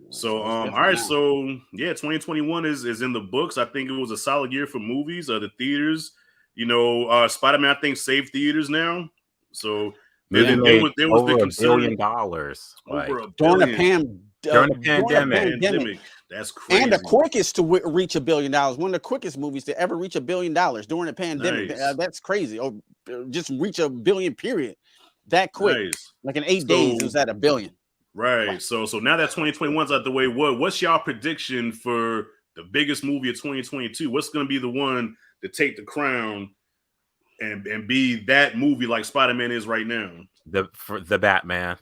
A: So all right, so 2021 is in the books. I think it was a solid year for movies. The theaters, you know, Spider-Man I think saved theaters now. So there was the concern
C: $1 billion
A: over a
B: during
A: billion.
B: the pandemic.
A: That's crazy.
B: And the quickest to reach $1 billion. One of the quickest movies to ever reach $1 billion during the pandemic.
A: Nice.
B: That's crazy. Or just reach $1 billion period. That quick. Nice. Like in 8 days, it was at $1 billion.
A: Right. So now that 2021's out the way, what's y'all prediction for the biggest movie of 2022? What's going to be the one to take the crown and be that movie like Spider-Man is right now?
C: The Batman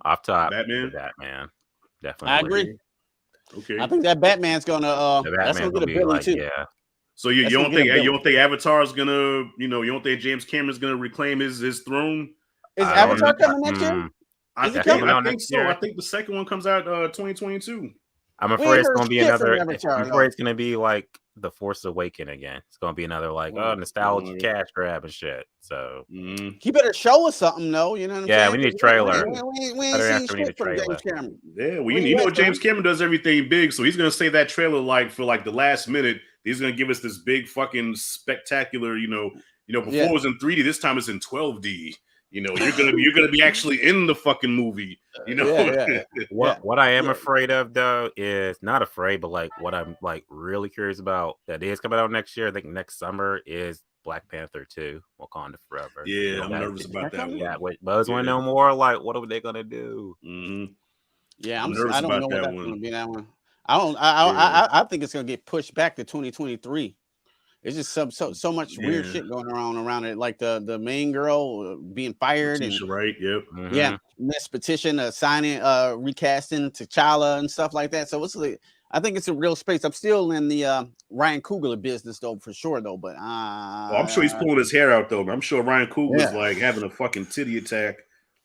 C: off top.
A: Batman?
C: The Batman. Definitely.
B: I agree.
A: Okay.
B: I think that Batman's gonna
C: The
B: that's
C: Batman's
B: gonna get a
C: be
B: billion
C: like,
B: too.
C: yeah.
A: So you
B: That's
A: don't
B: gonna get a
A: think
B: billion.
A: you don't think Avatar's gonna, you don't think James Cameron's gonna reclaim his throne?
B: Is
C: I don't
B: Avatar
C: know.
B: coming next year?
A: I
B: Is it
A: think,
B: coming
C: out
A: I think
C: next
A: so.
C: year?
A: I think the second one comes out 2022.
C: I'm
B: We
C: afraid
B: ain't
C: it's
B: heard
C: going to be
B: shit from
C: another.
B: Avatar,
C: I'm
B: though.
C: afraid it's going to be like The Force Awakens again. It's going to be another like nostalgia cash grab and shit. So
B: He better show us something, though. You know what I'm saying?
C: we need a trailer.
B: We ain't seen shit from James Cameron.
A: Yeah, well,
B: Where
A: you
B: you
A: know
B: at,
A: James
B: son?
A: Cameron does everything big, so he's gonna say that trailer like for like the last minute. He's gonna give us this big fucking spectacular, before it was in 3D, this time it's in 12D. You're gonna be actually in the fucking movie.
C: What I am afraid of though is not afraid, but like what I'm like really curious about that is coming out next year. I think next summer is Black Panther 2, Wakanda Forever.
A: Yeah, I'm nervous about that one.
C: Yeah, wait, Buzz want to know more. Like, what are they gonna do?
A: Mm-hmm.
B: Yeah,
A: I'm nervous
B: I don't
A: about
B: know what
A: that
B: that's
A: one.
B: gonna be. That one. I think it's gonna get pushed back to 2023. It's just so much weird shit going around it, like the main girl being fired
A: Letitia,
B: and
A: right? Yep.
B: Yeah, this petition signing recasting T'Challa and stuff like that. So I think it's a real space. I'm still in the Ryan Coogler business though, for sure though. But
A: I'm sure he's pulling his hair out though. I'm sure Ryan Coogler's like having a fucking titty attack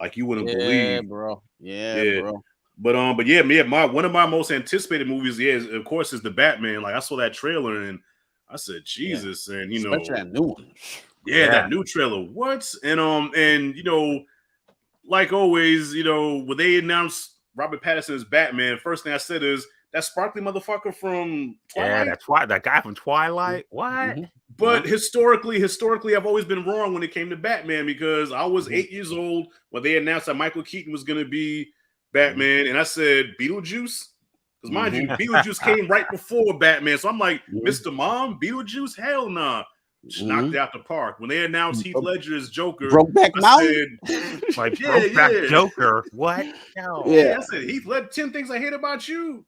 A: like you wouldn't believe.
B: Bro. Yeah, bro.
A: But one of my most anticipated movies, of course, is the Batman. Like I saw that trailer and I said, Jesus, and
B: especially that new one.
A: Yeah, that new trailer. What? And like always, when they announced Robert Pattinson as Batman, first thing I said is that sparkly motherfucker from Twilight.
C: Yeah, that guy from Twilight. What?
B: Mm-hmm.
A: But historically, I've always been wrong when it came to Batman because I was 8 years old when they announced that Michael Keaton was going to be Batman, and I said Beetlejuice. Because mind you, Beetlejuice came right before Batman. So I'm like, Mr. Mom, Beetlejuice? Hell nah. Knocked out the park. When they announced Heath Ledger as Joker,
B: Brokeback Mountain?
C: Like, Brokeback Joker? What? No.
A: Yeah, I said, Heath Ledger, 10 Things I Hate About You.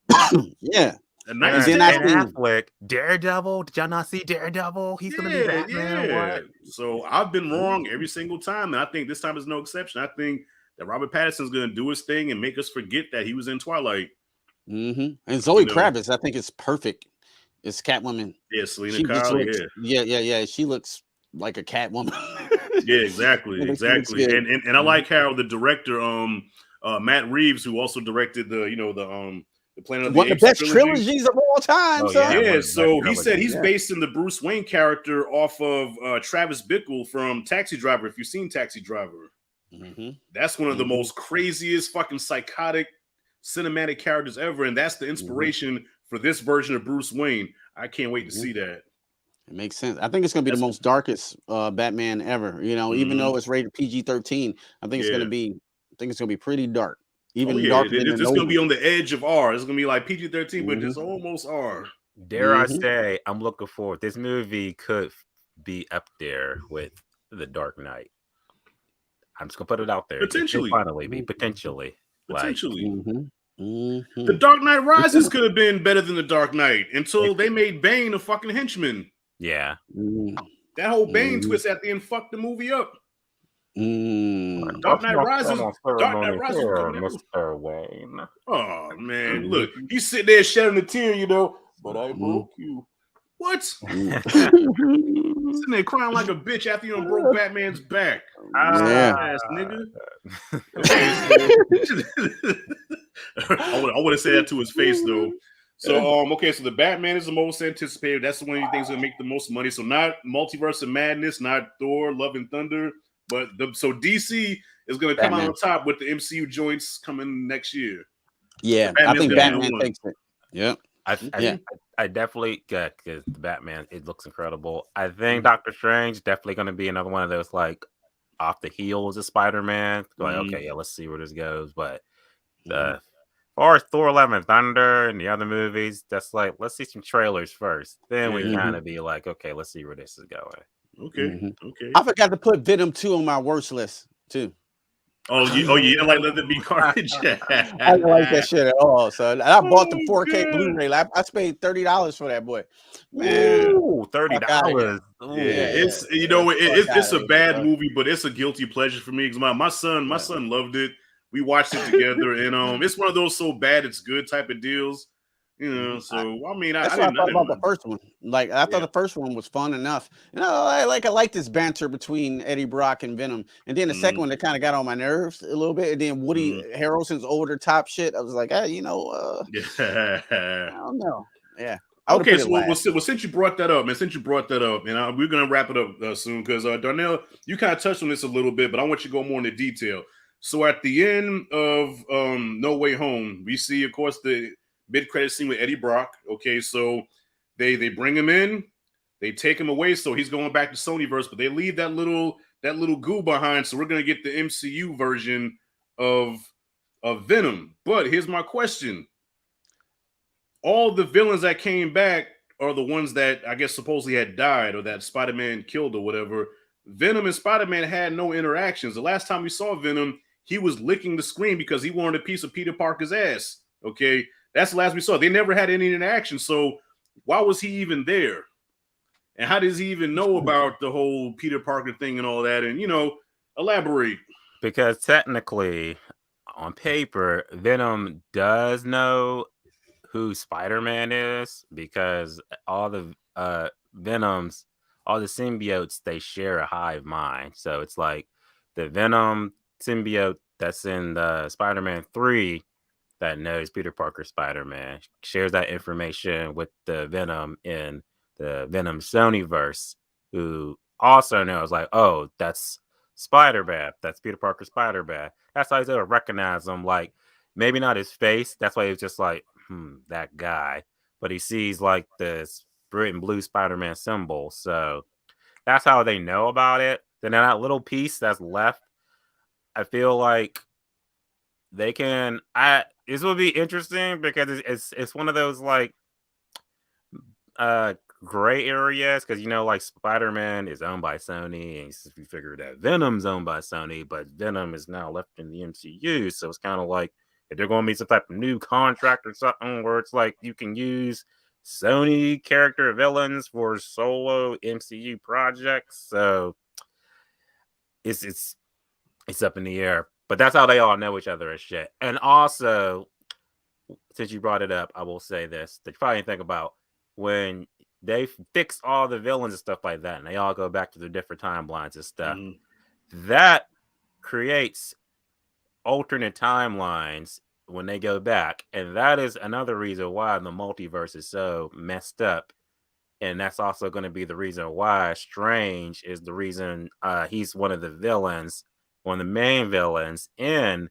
B: Yeah.
A: And
C: then Affleck, Daredevil. Did y'all not see Daredevil? He's going to be Batman. What?
A: So I've been wrong every single time. And I think this time is no exception. I think that Robert Pattinson's going to do his thing and make us forget that he was in Twilight.
B: And Zoe Kravitz, I think it's perfect. It's Catwoman.
A: Yeah, Selena Kyle.
B: Yeah. She looks like a Catwoman.
A: Yeah, exactly. And I like how the director, Matt Reeves, who also directed the Planet of the Apes,
B: one of the best trilogies of all time.
A: So he said he's based in the Bruce Wayne character off of Travis Bickle from Taxi Driver. If you've seen Taxi Driver, that's one of the most craziest fucking psychotic cinematic characters ever, and that's the inspiration for this version of Bruce Wayne. I can't wait to see that.
B: It makes sense. I think it's going to be the most darkest Batman ever. Even though it's rated PG-13, I think it's going to be. I think it's going to be pretty dark. Even darker.
A: It's going to be on the edge of R. It's going to be like PG-13, but it's almost R.
C: Dare I say, I'm looking forward. This movie could be up there with The Dark Knight. I'm just gonna put it out there.
A: Potentially,
C: potentially.
A: The Dark Knight Rises could have been better than The Dark Knight until they made Bane a fucking henchman.
C: Yeah.
A: That whole Bane twist at the end fucked the movie up. Dark Knight Rises.
C: Mr. Wayne.
A: Oh man, look, he's sitting there shedding a tear, but I broke you. What? Sitting there crying like a bitch after you done broke Batman's back. Ass nigga. I want to say that to his face though. So so the Batman is the most anticipated. That's the one of the things that make the most money. So not Multiverse of Madness, not Thor, Love and Thunder, but so DC is going to come out on top with the MCU joints coming next year.
B: Yeah, I think Batman takes it. Yep.
C: I definitely because the Batman, it looks incredible. I think Doctor Strange definitely going to be another one of those like off the heels of Spider-Man. Like, okay, yeah, let's see where this goes. But as far as Thor: Love and Thunder and the other movies, that's like let's see some trailers first. Then we kind of be like, okay, let's see where this is going.
A: Okay.
B: I forgot to put Venom 2 on my worst list too.
A: You didn't like Let There Be Carnage?
B: I didn't like that shit at all. So and I bought the
A: Oh,
B: 4K
A: God.
B: Blu-ray. I paid $30 for that boy. Man,
C: Ooh, $30.
A: Yeah,
B: Yeah,
A: it's
B: fuck
A: it's
B: outta
A: a
B: here,
A: bad
B: bro.
A: movie, but it's a guilty pleasure for me because my
B: Yeah.
A: son loved it. We watched it together, and it's one of those so bad it's good type of deals, you know. So I mean,
B: That's
A: I
B: what I
A: didn't
B: thought about the
A: mind.
B: first one. Like I thought
A: Yeah.
B: the first one was fun enough. You know, I like this banter between Eddie Brock and Venom. And then the second
A: Mhm,
B: one, that kind of got on my nerves a little bit. And then Woody
A: mhm.
B: Harrelson's older top shit. I was like,
A: Yeah.
B: I don't know. Yeah, I would have
A: Okay,
B: put it
A: so
B: last.
A: since you brought that up, man, since you brought that up, and we're gonna wrap it up soon because Darnell, you kind of touched on this a little bit, but I want you to go more into detail. So at the end of No Way Home, we see, of course, the mid credit scene with Eddie Brock. Okay, so they bring him in, they take him away, so he's going back to Sonyverse, but they leave that little goo behind. So we're gonna get the MCU version of Venom. But here's my question: all the villains that came back are the ones that I guess supposedly had died or that Spider-Man killed or whatever. Venom and Spider-Man had no interactions. The last time we saw Venom, he was licking the screen because he wanted a piece of Peter Parker's ass. Okay, that's the last we saw. They never had any interaction. So why was he even there? And how does he even know about the whole Peter Parker thing and all that? And elaborate.
C: Because technically, on paper, Venom does know who Spider-Man is because all the Venoms, all the symbiotes, they share a hive mind. So it's like the Venom symbiote that's in the Spider-Man 3 that knows Peter Parker Spider-Man shares that information with the Venom in the Venom Sonyverse, who also knows, like, oh, that's Spider-Man. That's Peter Parker Spider-Man. That's how he's able to recognize him. Like, maybe not his face. That's why he's just like, that guy. But he sees like this red and blue Spider-Man symbol. So that's how they know about it. Then that little piece that's left, I feel like they can. This will be interesting because it's one of those like uh gray areas because like Spider-Man is owned by Sony, and you figure that Venom's owned by Sony, but Venom is now left in the MCU, so it's kind of like if they're going to be some type of new contract or something where it's like you can use Sony character villains for solo MCU projects, so it's up in the air. But that's how they all know each other as shit. And also, since you brought it up, I will say this: that you probably think about when they fix all the villains and stuff like that, and they all go back to their different timelines and stuff. That creates alternate timelines when they go back, and that is another reason why the multiverse is so messed up. And that's also going to be the reason why Strange is the reason he's one of the villains, one of the main villains in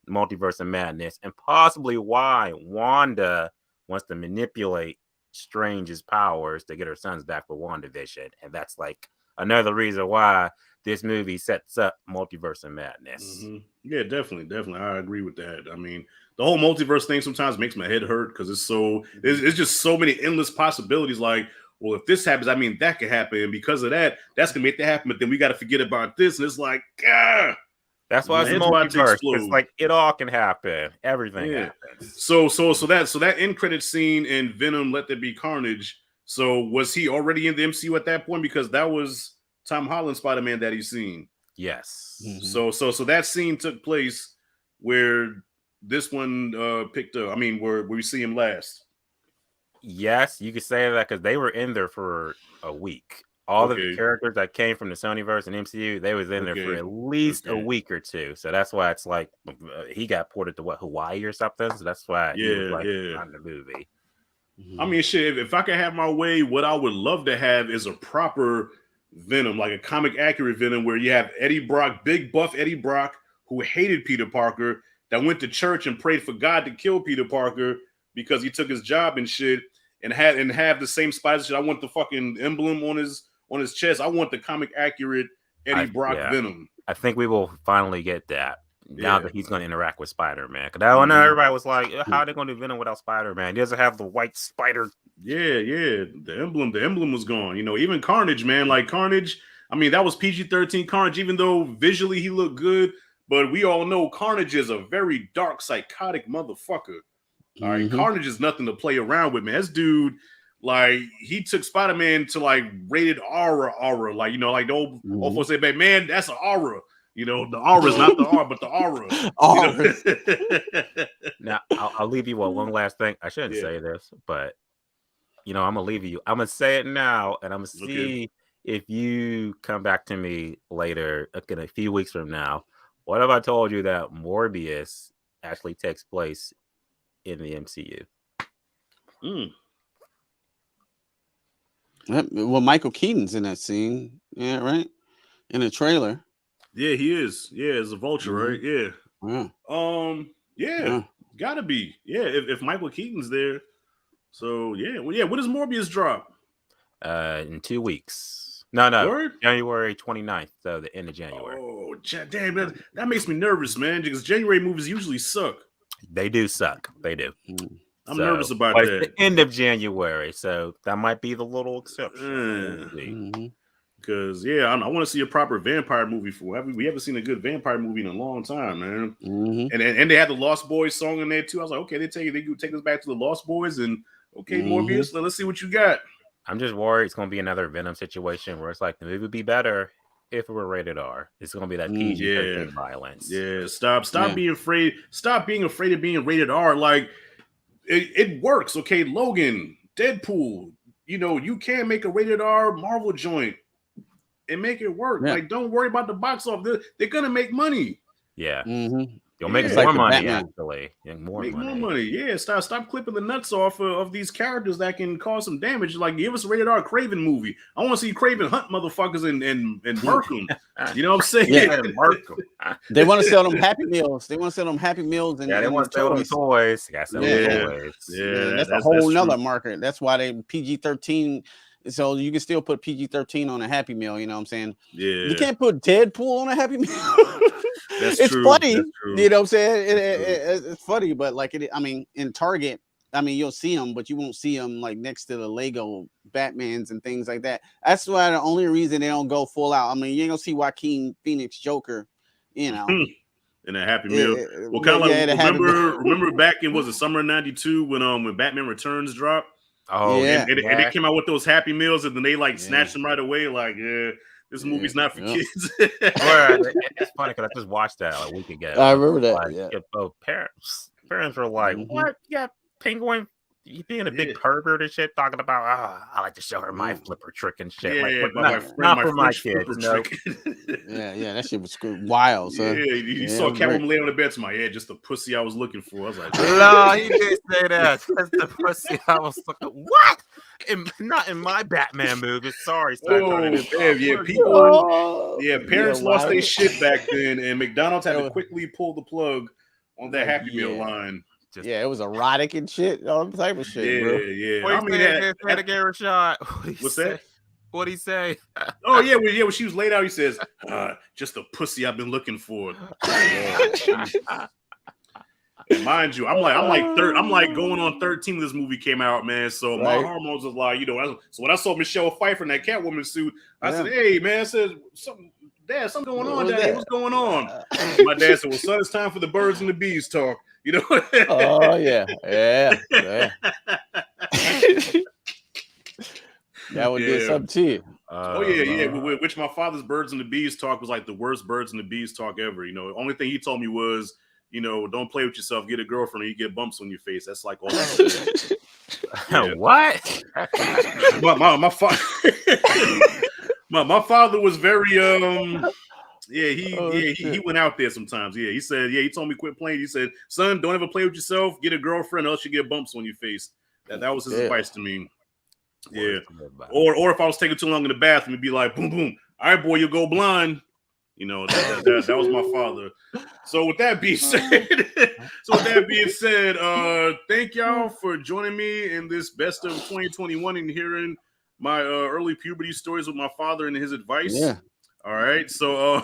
C: Multiverse of Madness, and possibly why Wanda wants to manipulate Strange's powers to get her sons back for WandaVision. And that's like another reason why this movie sets up Multiverse of Madness.
A: Yeah, definitely. I agree with that. I mean, the whole multiverse thing sometimes makes my head hurt because it's just so many endless possibilities. Like, well, if this happens, I mean, that could happen. And because of that, that's gonna make that happen. But then we got to forget about this. And it's like, God.
C: That's why it's a multiverse. It's like it all can happen. Everything happens.
A: So that end credit scene in Venom Let There Be Carnage. So was he already in the MCU at that point? Because that was Tom Holland Spider-Man that he's seen.
C: Yes.
A: So that scene took place where this one picked up. I mean, where we see him last.
C: Yes, you could say that because they were in there for a week. All of the characters that came from the Sonyverse and MCU, they was in there for at least a week or two. So that's why it's like he got ported to Hawaii or something. So that's why he was like on the movie.
A: I mean, shit. If I could have my way, what I would love to have is a proper Venom, like a comic accurate Venom, where you have Eddie Brock, big buff Eddie Brock, who hated Peter Parker, that went to church and prayed for God to kill Peter Parker because he took his job and shit, and have the same spider shit. I want the fucking emblem on his chest. I want the comic accurate Eddie Brock Venom.
C: I think we will finally get that now that he's going to interact with Spider-Man. Because I know everybody was like, how are they going to do Venom without Spider-Man? He doesn't have the white spider.
A: Yeah. The emblem was gone. Even Carnage, man. Like Carnage, I mean, that was PG-13 Carnage, even though visually he looked good. but we all know Carnage is a very dark, psychotic motherfucker. All right, Carnage is nothing to play around with, man. This dude, like, he took Spider-Man to like rated aura, like, you know, like the old folks say, man, that's an aura. You know, the aura is not the R, but the aura.
C: Now, I'll leave you with one last thing. I shouldn't say this, but you know, I'm gonna leave you. I'm gonna say it now, and I'm gonna see if you come back to me later, in a few weeks from now. What if I told you that Morbius actually takes place in the MCU?
B: Well, Michael Keaton's in that scene, yeah, right, in the trailer.
A: Yeah, he is. Yeah, as a vulture, right? Yeah. Gotta be. Yeah, if Michael Keaton's there. So yeah, well, yeah. When does Morbius drop?
C: In 2 weeks. No,
A: Word?
C: January 29th. So the end of January.
A: Oh, damn, that makes me nervous, man. Because January movies usually suck.
C: They do suck. They do.
A: I'm nervous about
C: that.
A: It's
C: the end of January, so that might be the little exception.
A: Because I want to see a proper vampire movie. We haven't seen a good vampire movie in a long time, man. And they had the Lost Boys song in there too. I was like, okay, they take us back to the Lost Boys, and okay, Morbius, let's see what you got.
C: I'm just worried it's going to be another Venom situation where it's like the movie would be better if it were rated R. It's going to be that PG-13 violence.
A: Yeah, stop being afraid. Stop being afraid of being rated R. Like it works. Okay, Logan, Deadpool. You know, you can make a rated R Marvel joint and make it work. Like, don't worry about the box office. They're gonna make money.
C: Yeah. You'll make more money, actually. More money.
A: Yeah, stop clipping the nuts off of these characters that can cause some damage. Like, give us a rated R Craven movie. I want to see Craven hunt motherfuckers and murk them. You know what I'm saying?
C: Yeah, murk them.
B: They want to sell them Happy Meals. They want to sell them Happy Meals. And
C: they want to sell them toys.
B: Toys. Yeah, that's a whole nother market. That's why they PG-13. So you can still put PG-13 on a Happy Meal. You know what I'm saying?
A: Yeah.
B: You can't put Deadpool on a Happy Meal. It's
A: true.
B: funny. You know what I'm saying? It's funny, but like in Target, you'll see them, but you won't see them like next to the Lego Batmans and things like that. That's why the only reason they don't go full out. You ain't gonna see Joaquin Phoenix Joker, you know.
A: In a Happy Meal. Well, kind of like remember back in the summer of '92 when Batman Returns dropped?
C: Oh
A: yeah, and they came out with those Happy Meals, and then they snatched them right away. Like, this movie's not for kids.
C: It's funny because I just watched that a week ago.
B: I remember that.
C: Parents were like, "What? Yeah, Penguin, you being a big pervert and shit, talking about I like to show her my flipper trick and shit." Not for my kids. No.
B: yeah, that shit was wild. So
A: you saw Catwoman lay on the bed to my head, just the pussy I was looking for. I was like,
C: no, he did say that. That's the pussy I was looking. What? Not in my Batman movie. Sorry.
A: Parents lost their shit back then, and McDonald's had to quickly pull the plug on that Happy Meal line.
B: It was erotic and shit, all type of shit, bro.
C: Rashad.
A: What's that?
C: What'd he say?
A: Oh yeah, when she was laid out, he says, "Just the pussy I've been looking for." Mind you, I'm like going on 13 when this movie came out, man. So my hormones was like, so when I saw Michelle Pfeiffer in that Catwoman suit, I said, "Hey, man," I said, "Dad, something going on, Daddy. What's going on?" My dad said, "Well, son, it's time for the birds and the bees talk." You know?
B: Oh yeah. That would do something to you.
A: Which my father's birds and the bees talk was like the worst birds and the bees talk ever. You know, the only thing he told me was, don't play with yourself. Get a girlfriend, or you get bumps on your face. That's like all.
C: What?
A: My father was very he went out there sometimes. Yeah, he said, he told me quit playing. He said, "Son, don't ever play with yourself. Get a girlfriend, or else you get bumps on your face." That was his advice to me. Yeah. Or if I was taking too long in the bathroom, he'd be like, "Boom, boom. All right, boy, you'll go blind." That was my father. So with that being said, thank y'all for joining me in this best of 2021 and hearing my early puberty stories with my father and his advice.
B: Yeah.
A: All right. So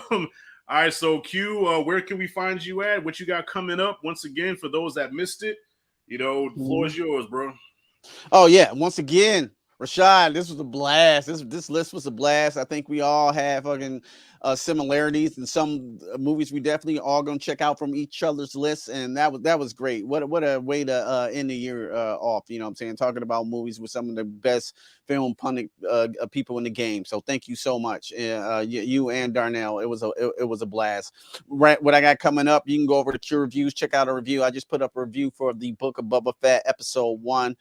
A: so Q, where can we find you at? What you got coming up? Once again, for those that missed it, the floor is yours, bro.
B: Oh yeah. Once again, Rashad, this was a blast. This list was a blast. I think we all had fucking similarities and some movies we definitely all gonna check out from each other's lists, and that was great. What a way to end the year off. You know what I'm saying? Talking about movies with some of the best film pundit people in the game. So thank you so much, you and Darnell. It was a blast. Right, what I got coming up, you can go over to Q Reviews, check out a review. I just put up a review for the Book of Boba Fett episode 1.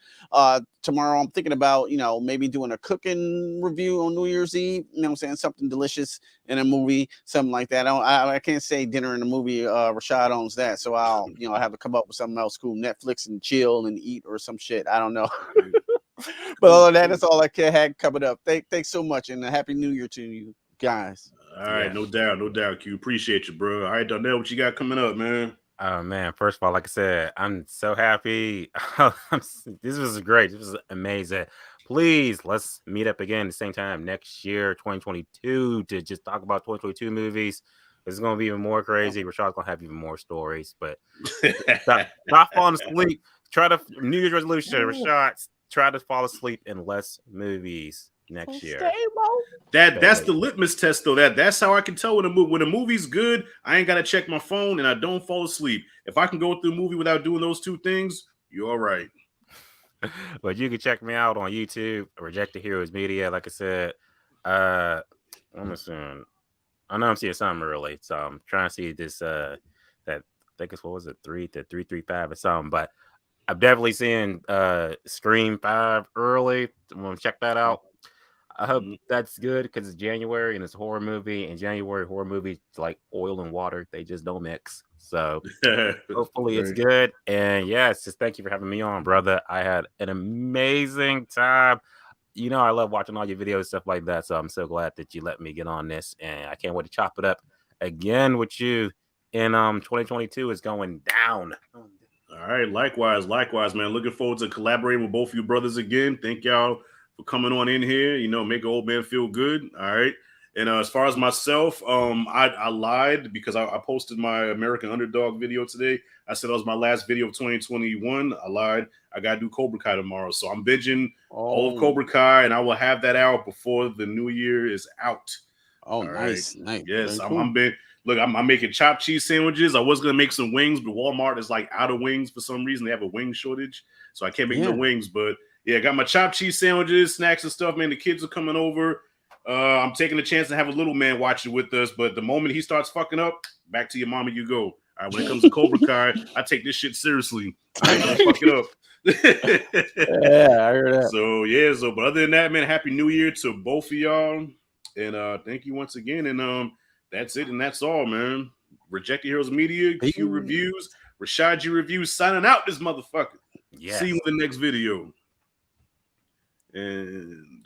B: Tomorrow I'm thinking about, maybe doing a cooking review on New Year's Eve. You know what I'm saying? Something delicious in a movie, something like that. I can't say dinner in a movie. Rashad owns that, so I'll have to come up with something else cool, Netflix and chill and eat or some shit. I don't know. But other than that, that's all I had coming up. Thanks so much, and a happy New Year to you guys.
A: All right, no doubt, Q. Appreciate you, bro. All right, Darnell, what you got coming up, man?
C: Oh man, first of all, like I said, I'm so happy. This was great. This was amazing. Please, let's meet up again at the same time next year, 2022, to just talk about 2022 movies. It's going to be even more crazy. Rashad's going to have even more stories, but stop falling asleep. Try to New Year's resolution, Rashad. Try to fall asleep in less movies next year.
A: That's the litmus test, though. That's how I can tell when a movie's good. I ain't gotta check my phone and I don't fall asleep. If I can go through a movie without doing those two things, you're all right.
C: But you can check me out on YouTube, Rejected Heroes Media. Like I said, I'm assuming I know I'm seeing something early, so I'm trying to see this. That I think it's 335 or something, but I'm definitely seeing Scream 5 early. I'm gonna check that out. I hope that's good because it's January and it's a horror movie. And January horror movies like oil and water; they just don't mix. So hopefully it's good. And yes, just thank you for having me on, brother. I had an amazing time. I love watching all your videos, stuff like that. So I'm so glad that you let me get on this, and I can't wait to chop it up again with you in 2022. It's going down.
A: All right, likewise, man. Looking forward to collaborating with both of you brothers again. Thank y'all for coming on in here. Make an old man feel good. All right. And as far as myself, I lied because I posted my American Underdog video today. I said that was my last video of 2021. I lied. I got to do Cobra Kai tomorrow. So I'm binging all of Cobra Kai, and I will have that out before the new year is out.
B: Oh, all nice.
A: Right?
B: Nice.
A: Yes, I'm making chopped cheese sandwiches. I was going to make some wings, but Walmart is like out of wings for some reason. They have a wing shortage, so I can't make no wings. But yeah, I got my chopped cheese sandwiches, snacks and stuff, man. The kids are coming over. I'm taking a chance to have a little man watch it with us, but the moment he starts fucking up, back to your mama you go. All right, when it comes to Cobra Kai, I take this shit seriously. I ain't gonna fuck it up.
B: Yeah, I heard that.
A: So but other than that, man, happy new year to both of y'all. And thank you once again. And that's it, and that's all, man. Rejected Heroes Media, Q Reviews, Rashad G Reviews, signing out this motherfucker. Yes. See you in the next video. And